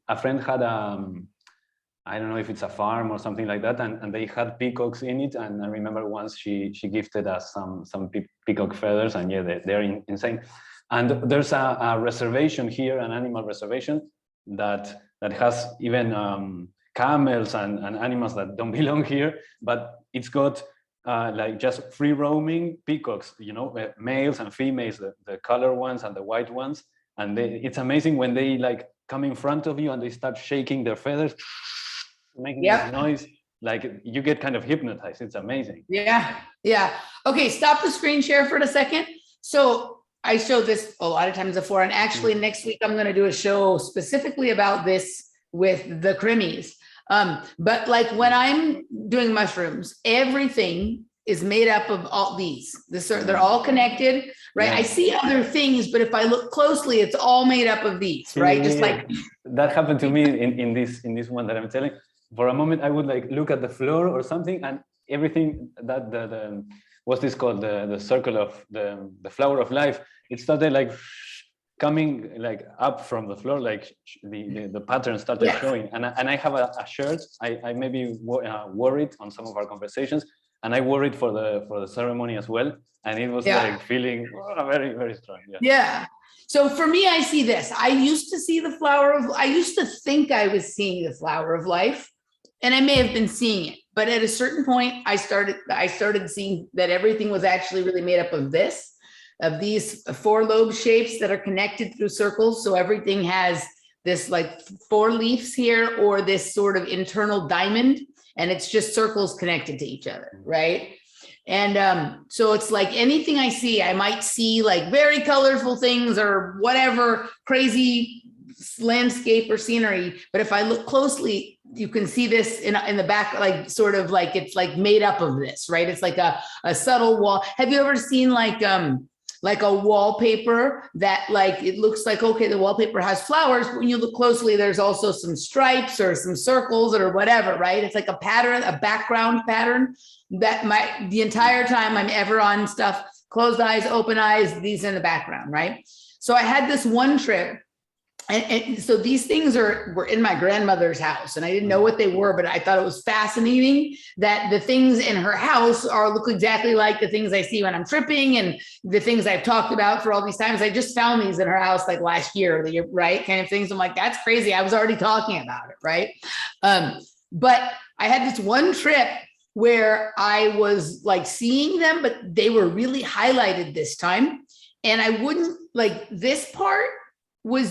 a friend had I don't know if it's a farm or something like that, and they had peacocks in it. And I remember once she gifted us some peacock feathers, and yeah, they're insane. And there's a reservation here, an animal reservation that has even camels and animals that don't belong here, but it's got like just free roaming peacocks, you know, males and females, the color ones and the white ones. And it's amazing when they like come in front of you and they start shaking their feathers, making this noise, like you get kind of hypnotized. It's amazing. Yeah. Okay, stop the screen share for a second. So I showed this a lot of times before, and actually next week I'm going to do a show specifically about this with the Krimis. But like when I'm doing mushrooms, everything is made up of all these. They're all connected, right? Yeah. I see other things, but if I look closely, it's all made up of these, right? Just like that happened to me in this one that I'm telling. For a moment, I would like look at the floor or something, and everything that the what's this called, the circle of the flower of life, it started like coming like up from the floor, like the pattern started showing. And I have a shirt. I maybe wore it on some of our conversations, and I wore it for the ceremony as well. And it was like feeling very, very strong. Yeah. So for me, I see this. I used to think I was seeing the flower of life, and I may have been seeing it, but at a certain point, I started seeing that everything was actually really made up of these 4 lobe shapes that are connected through circles. So everything has this like 4 leaves here, or this sort of internal diamond, and it's just circles connected to each other, right? And so it's like anything I see, I might see like very colorful things or whatever crazy landscape or scenery. But if I look closely, you can see this in the back, like sort of like it's like made up of this, right? It's like a subtle wall. Have you ever seen like a wallpaper that like, it looks like, okay, the wallpaper has flowers, but when you look closely, there's also some stripes or some circles or whatever, right? It's like a pattern, a background pattern that the entire time I'm ever on stuff, closed eyes, open eyes, these in the background, right? So I had this one trip. And so these things were in my grandmother's house, and I didn't know what they were, but I thought it was fascinating that the things in her house look exactly like the things I see when I'm tripping, and the things I've talked about for all these times. I just found these in her house like last year, right? Kind of things. I'm like, that's crazy. I was already talking about it, right? But I had this one trip where I was like seeing them, but they were really highlighted this time. And I wouldn't like this part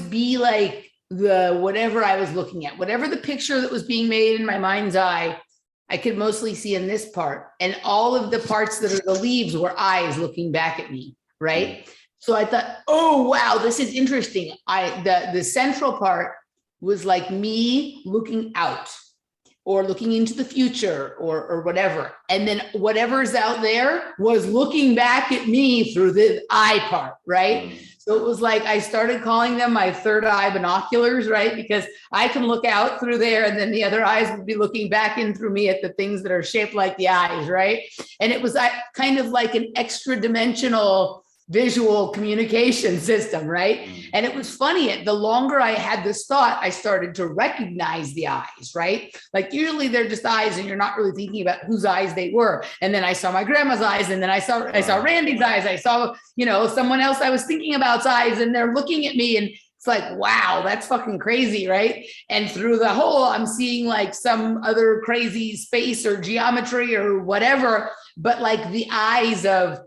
be like whatever I was looking at, whatever the picture that was being made in my mind's eye, I could mostly see in this part. And all of the parts that are the leaves were eyes looking back at me, right? So I thought, oh, wow, this is interesting. The central part was like me looking out or looking into the future or whatever. And then whatever's out there was looking back at me through the eye part, right? So it was like, I started calling them my third eye binoculars, right? Because I can look out through there, and then the other eyes would be looking back in through me at the things that are shaped like the eyes, right? And it was kind of like an extra dimensional visual communication system, right? And it was funny, the longer I had this thought, I started to recognize the eyes, right? Like usually they're just eyes and you're not really thinking about whose eyes they were. And then I saw my grandma's eyes, and then I saw Randy's eyes. I saw, someone else I was thinking about's eyes, and they're looking at me, and it's like, wow, that's fucking crazy, right? And through the whole, I'm seeing like some other crazy space or geometry or whatever, but like the eyes of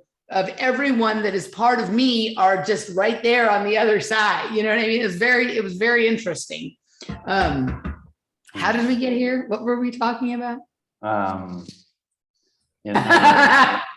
everyone that is part of me are just right there on the other side. You know what I mean? It was very interesting. How did we get here? What were we talking about?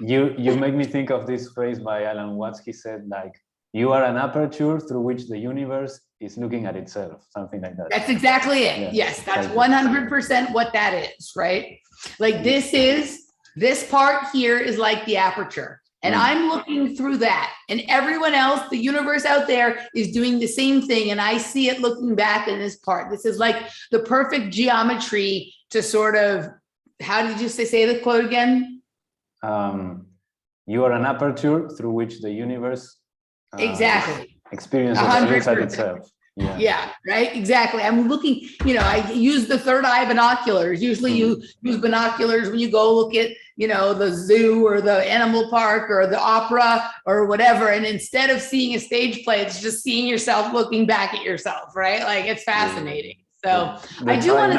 You make me think of this phrase by Alan Watts. He said, like, you are an aperture through which the universe is looking at itself, something like that. That's exactly it. Yeah. Yes, that's 100% what that is, right? Like this part here is like the aperture. And I'm looking through that, and everyone else, the universe out there, is doing the same thing. And I see it looking back in this part. This is like the perfect geometry to sort of, how did you say the quote again? You are an aperture through which the universe exactly experiences looks at itself. Yeah, right. Exactly. I'm looking, I use the third eye binoculars. Usually you use binoculars when you go look at, the zoo or the animal park or the opera or whatever. And instead of seeing a stage play, it's just seeing yourself looking back at yourself, right? Like it's fascinating. So I do want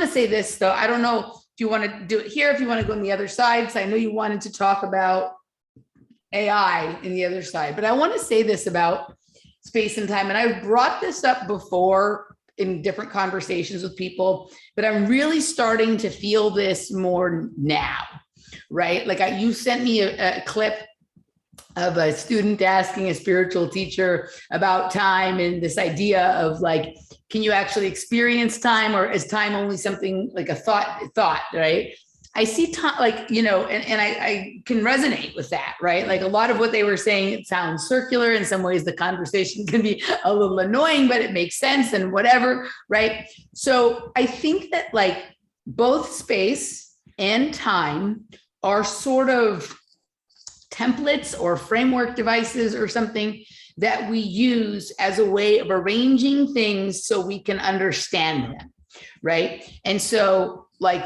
to say this though. I don't know if you want to do it here, if you want to go on the other side. So I know you wanted to talk about AI in the other side, but I want to say this about space and time. And I've brought this up before in different conversations with people, but I'm really starting to feel this more now, right? Like you sent me a clip of a student asking a spiritual teacher about time, and this idea of like, can you actually experience time, or is time only something like a thought, right? I see time, like, and I can resonate with that, right? Like a lot of what they were saying, it sounds circular. In some ways, the conversation can be a little annoying, but it makes sense and whatever, right? So I think that like both space and time are sort of templates or framework devices or something that we use as a way of arranging things so we can understand them, right? And so like,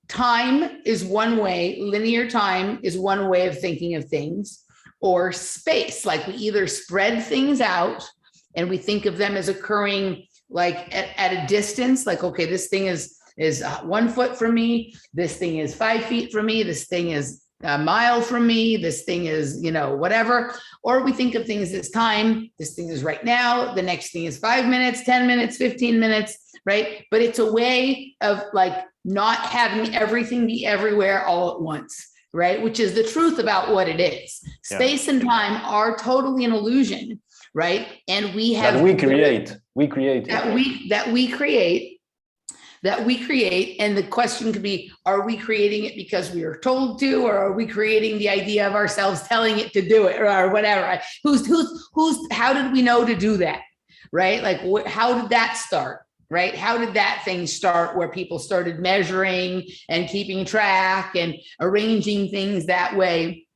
time is one way, linear time is one way of thinking of things, or space. Like we either spread things out and we think of them as occurring like at a distance, like, okay, this thing is 1 foot from me, this thing is 5 feet from me, this thing is a mile from me, this thing is, whatever. Or we think of things as time, this thing is right now, the next thing is 5 minutes, 10 minutes, 15 minutes, right? But it's a way of like not having everything be everywhere all at once, right? Which is the truth about what it is. Yeah. Space and time are totally an illusion, right? And we have that we create that we create. And the question could be, are we creating it because we are told to, or are we creating the idea of ourselves telling it to do it, or whatever? How did we know to do that? Right? Like, how did that start? Right? How did that thing start where people started measuring and keeping track and arranging things that way?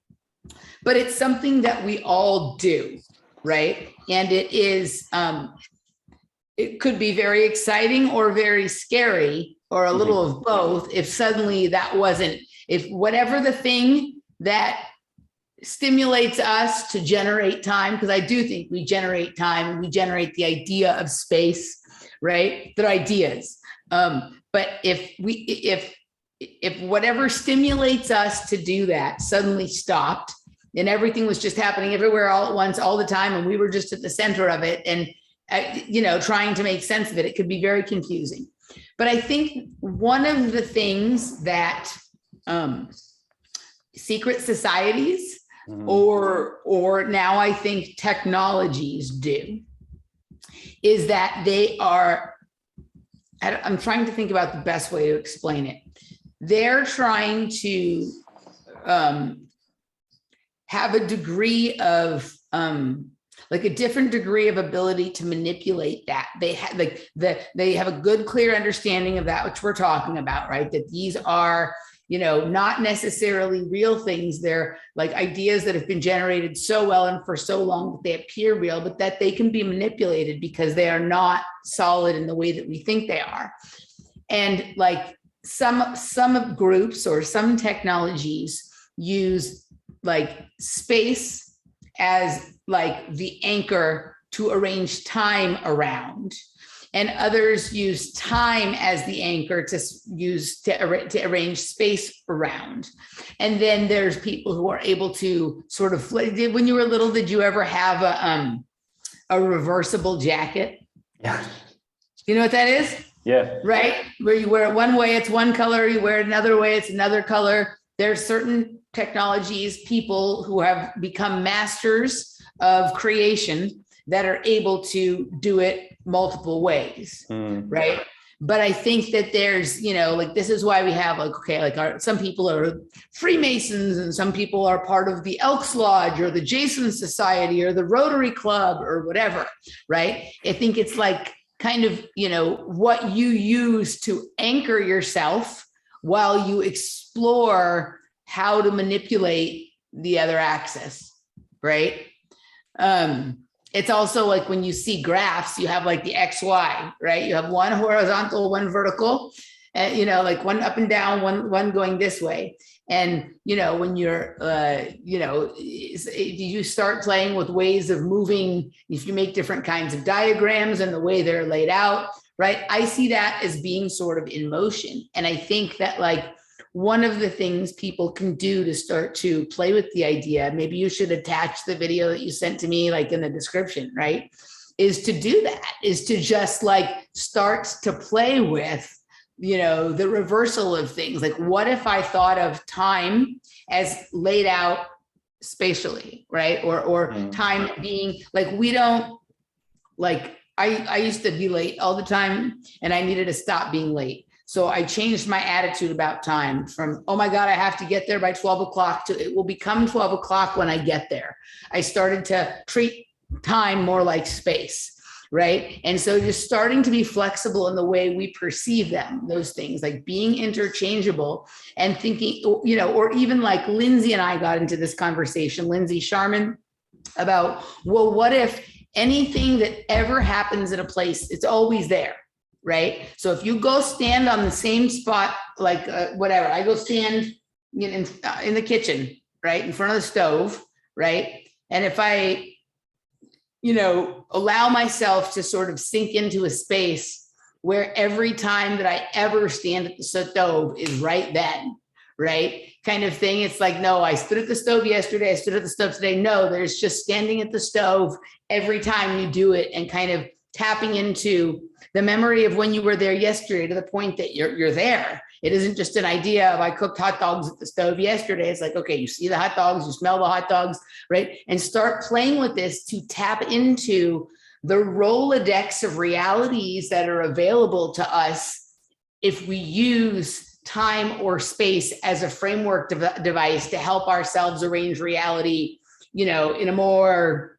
But it's something that we all do, right? And it is, it could be very exciting or very scary, or a little of both, if suddenly that wasn't, if whatever the thing that stimulates us to generate time, because I do think we generate time, we generate the idea of space, right? They're ideas. But if whatever stimulates us to do that suddenly stopped, and everything was just happening everywhere all at once, all the time, and we were just at the center of it, and trying to make sense of it, it could be very confusing. But I think one of the things that secret societies or now I think technologies do is that they are, I'm trying to think about the best way to explain it. They're trying to have a degree of like a different degree of ability to manipulate that. They have they have a good, clear understanding of that, which we're talking about, right? That these are, not necessarily real things. They're like ideas that have been generated so well and for so long that they appear real, but that they can be manipulated because they are not solid in the way that we think they are. And like some groups or some technologies use like space as like the anchor to arrange time around, and others use time as the anchor to use to arrange space around. And then there's people who are able to sort of, when you were little, did you ever have a reversible jacket? Yeah. You know what that is? Yeah. Right? Where you wear it one way, it's one color, you wear it another way, it's another color. There's certain technologies, people who have become masters of creation that are able to do it multiple ways, right? But I think that there's, like, this is why we have like, okay, like some people are Freemasons and some people are part of the Elks Lodge or the Jason Society or the Rotary Club or whatever, right? I think it's like kind of, what you use to anchor yourself while you explore how to manipulate the other axis, right? It's also like when you see graphs, you have like the XY, right? You have one horizontal, one vertical, and like one up and down, one going this way. And when you're, if you start playing with ways of moving, if you make different kinds of diagrams and the way they're laid out, right? I see that as being sort of in motion. And I think that like one of the things people can do to start to play with the idea, maybe you should attach the video that you sent to me, like in the description, right? Is to do that, is to just like start to play with, the reversal of things. Like, what if I thought of time as laid out spatially, right? Or time being like, we don't like, I used to be late all the time and I needed to stop being late. So I changed my attitude about time from, oh my God, I have to get there by 12 o'clock to it will become 12 o'clock when I get there. I started to treat time more like space, right? And so just starting to be flexible in the way we perceive them, those things, like being interchangeable and thinking, or even like Lindsay and I got into this conversation, Lindsay Sharman, about, well, what if anything that ever happens in a place, it's always there. Right. So if you go stand on the same spot, like whatever, I go stand in the kitchen, right, in front of the stove, right? And if I, allow myself to sort of sink into a space where every time that I ever stand at the stove is right then, right? Kind of thing. It's like, no, I stood at the stove yesterday. I stood at the stove today. No, there's just standing at the stove every time you do it and kind of tapping into the memory of when you were there yesterday to the point that you're there. It isn't just an idea of I cooked hot dogs at the stove yesterday. It's like, okay, you see the hot dogs, you smell the hot dogs, right? And start playing with this to tap into the Rolodex of realities that are available to us if we use time or space as a framework device to help ourselves arrange reality, in a more,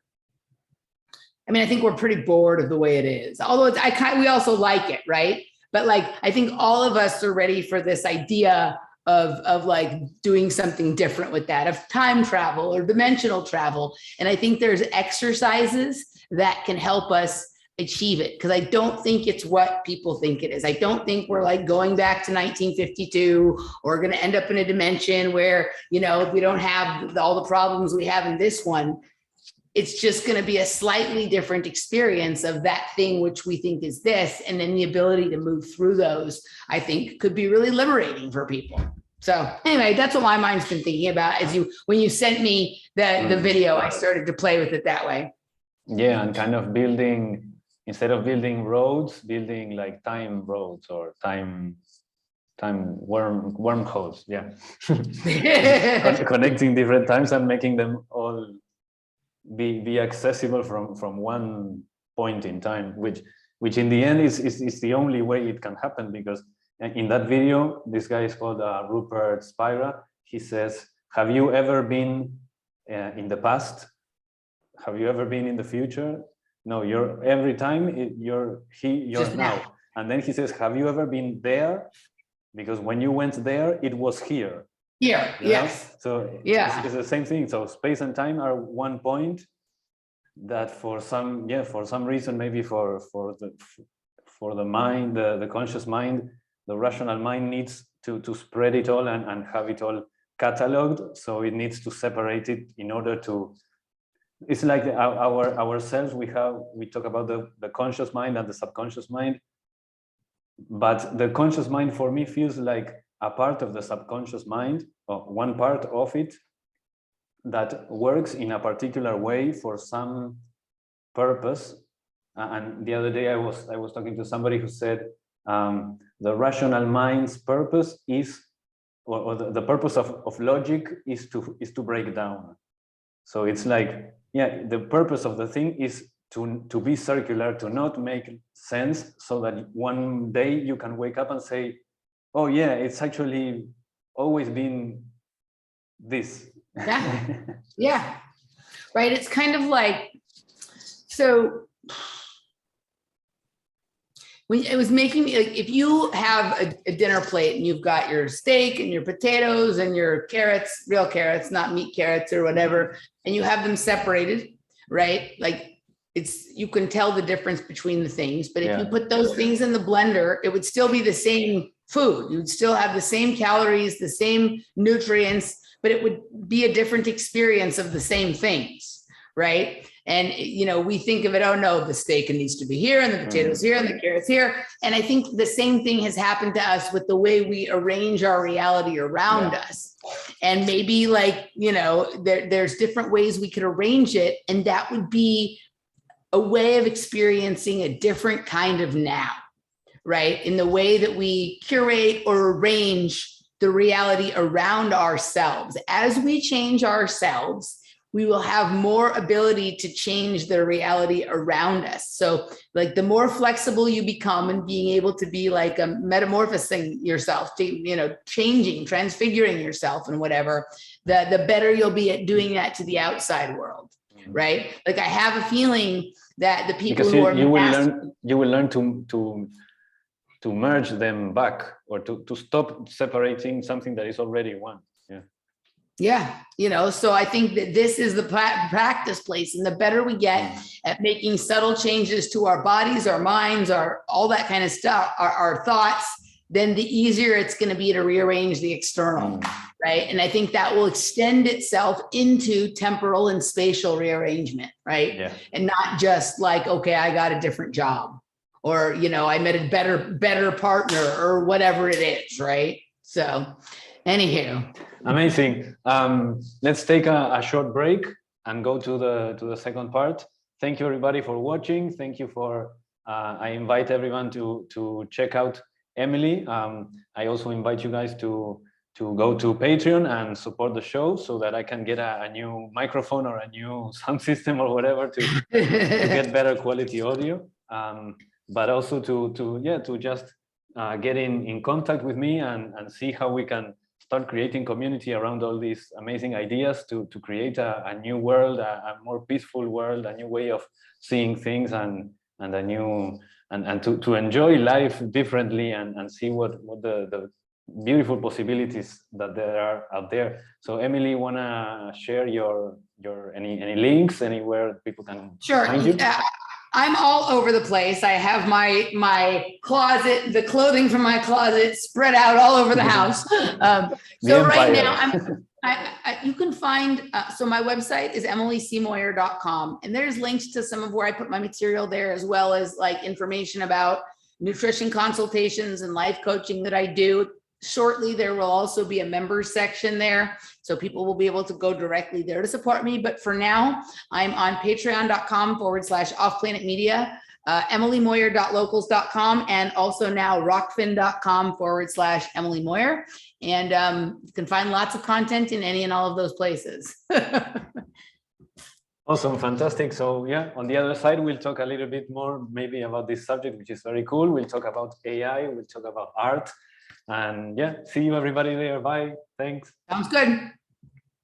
I think we're pretty bored of the way it is, although we also like it, right? But like, I think all of us are ready for this idea of like doing something different with that, of time travel or dimensional travel. And I think there's exercises that can help us achieve it, because I don't think it's what people think it is. I don't think we're like going back to 1952 or going to end up in a dimension where, we don't have all the problems we have in this one. It's just going to be a slightly different experience of that thing which we think is this, and then the ability to move through those, I think, could be really liberating for people. So anyway, that's what my mind's been thinking about. When you sent me the video, I started to play with it that way. Yeah, and kind of building, instead of building roads, building like time roads or time wormholes. Yeah, connecting different times and making them all be accessible from one point in time, which in the end is the only way it can happen, because in that video, this guy is called Rupert Spira. He says, have you ever been in the past? Have you ever been in the future? No, every time you're now. And then he says, have you ever been there? Because when you went there, it was here. Here, yes. So yeah, it's the same thing. So space and time are one point that for some reason, maybe for the mind, the conscious mind, the rational mind needs to spread it all and have it all cataloged. So it needs to separate it in order to. It's like ourselves. We talk about the conscious mind and the subconscious mind, but the conscious mind for me feels like a part of the subconscious mind, or one part of it, that works in a particular way for some purpose. And the other day I was talking to somebody who said the rational mind's purpose is, or the purpose of logic is to break down. So it's like, yeah, the purpose of the thing is to be circular, to not make sense, so that one day you can wake up and say, oh yeah, it's actually always been this. Yeah, yeah, right. It's kind of like, so when it was making me, like, if you have a dinner plate and you've got your steak and your potatoes and your carrots, real carrots, not meat carrots or whatever, and you have them separated, right? Like, you can tell the difference between the things, but if you put those things in the blender, it would still be the same food. You would still have the same calories, the same nutrients, but it would be a different experience of the same things, right? And, we think of it, oh no, the steak needs to be here and the potatoes here and the carrots here. And I think the same thing has happened to us with the way we arrange our reality around us. And maybe there's different ways we could arrange it. And that would be a way of experiencing a different kind of now, right? In the way that we curate or arrange the reality around ourselves. As we change ourselves, we will have more ability to change the reality around us. So like the more flexible you become and being able to be like metamorphosing yourself, changing, transfiguring yourself and whatever, the better you'll be at doing that to the outside world. Right? Like I have a feeling that the people because who are you will learn to merge them back, or to stop separating something that is already one. So I think that this is the practice place, and the better we get at making subtle changes to our bodies, our minds, all that kind of stuff, our thoughts, then the easier it's going to be to rearrange the external, right? And I think that will extend itself into temporal and spatial rearrangement, right? Yeah. And not just like, okay, I got a different job, or, you know, I met a better partner, or whatever it is, right? So anywho. Amazing. Let's take a short break and go to the second part. Thank you everybody for watching. Thank you for, I invite everyone to check out Emily. I also invite you guys to go to Patreon and support the show so that I can get a new microphone or a new sound system or whatever to get better quality audio. But also to just get in contact with me and see how we can start creating community around all these amazing ideas to create a new world, a more peaceful world, a new way of seeing things, and a new and to enjoy life differently and see what the beautiful possibilities that there are out there. So Emily, wanna share your any links anywhere people can find you? I'm all over the place. I have my closet, the clothing from my closet spread out all over the house. So right now, you can find, so my website is emilycmoyer.com, and there's links to some of where I put my material there, as well as like information about nutrition consultations and life coaching that I do. Shortly, there will also be a members section there, so people will be able to go directly there to support me. But for now, I'm on patreon.com/offplanetmedia, emilymoyer.locals.com, and also now rockfin.com/Emily Moyer. And you can find lots of content in any and all of those places. Awesome, fantastic. So yeah, on the other side, we'll talk a little bit more maybe about this subject, which is very cool. We'll talk about AI, we'll talk about art. And yeah, see you everybody there. Bye. Thanks. Sounds good.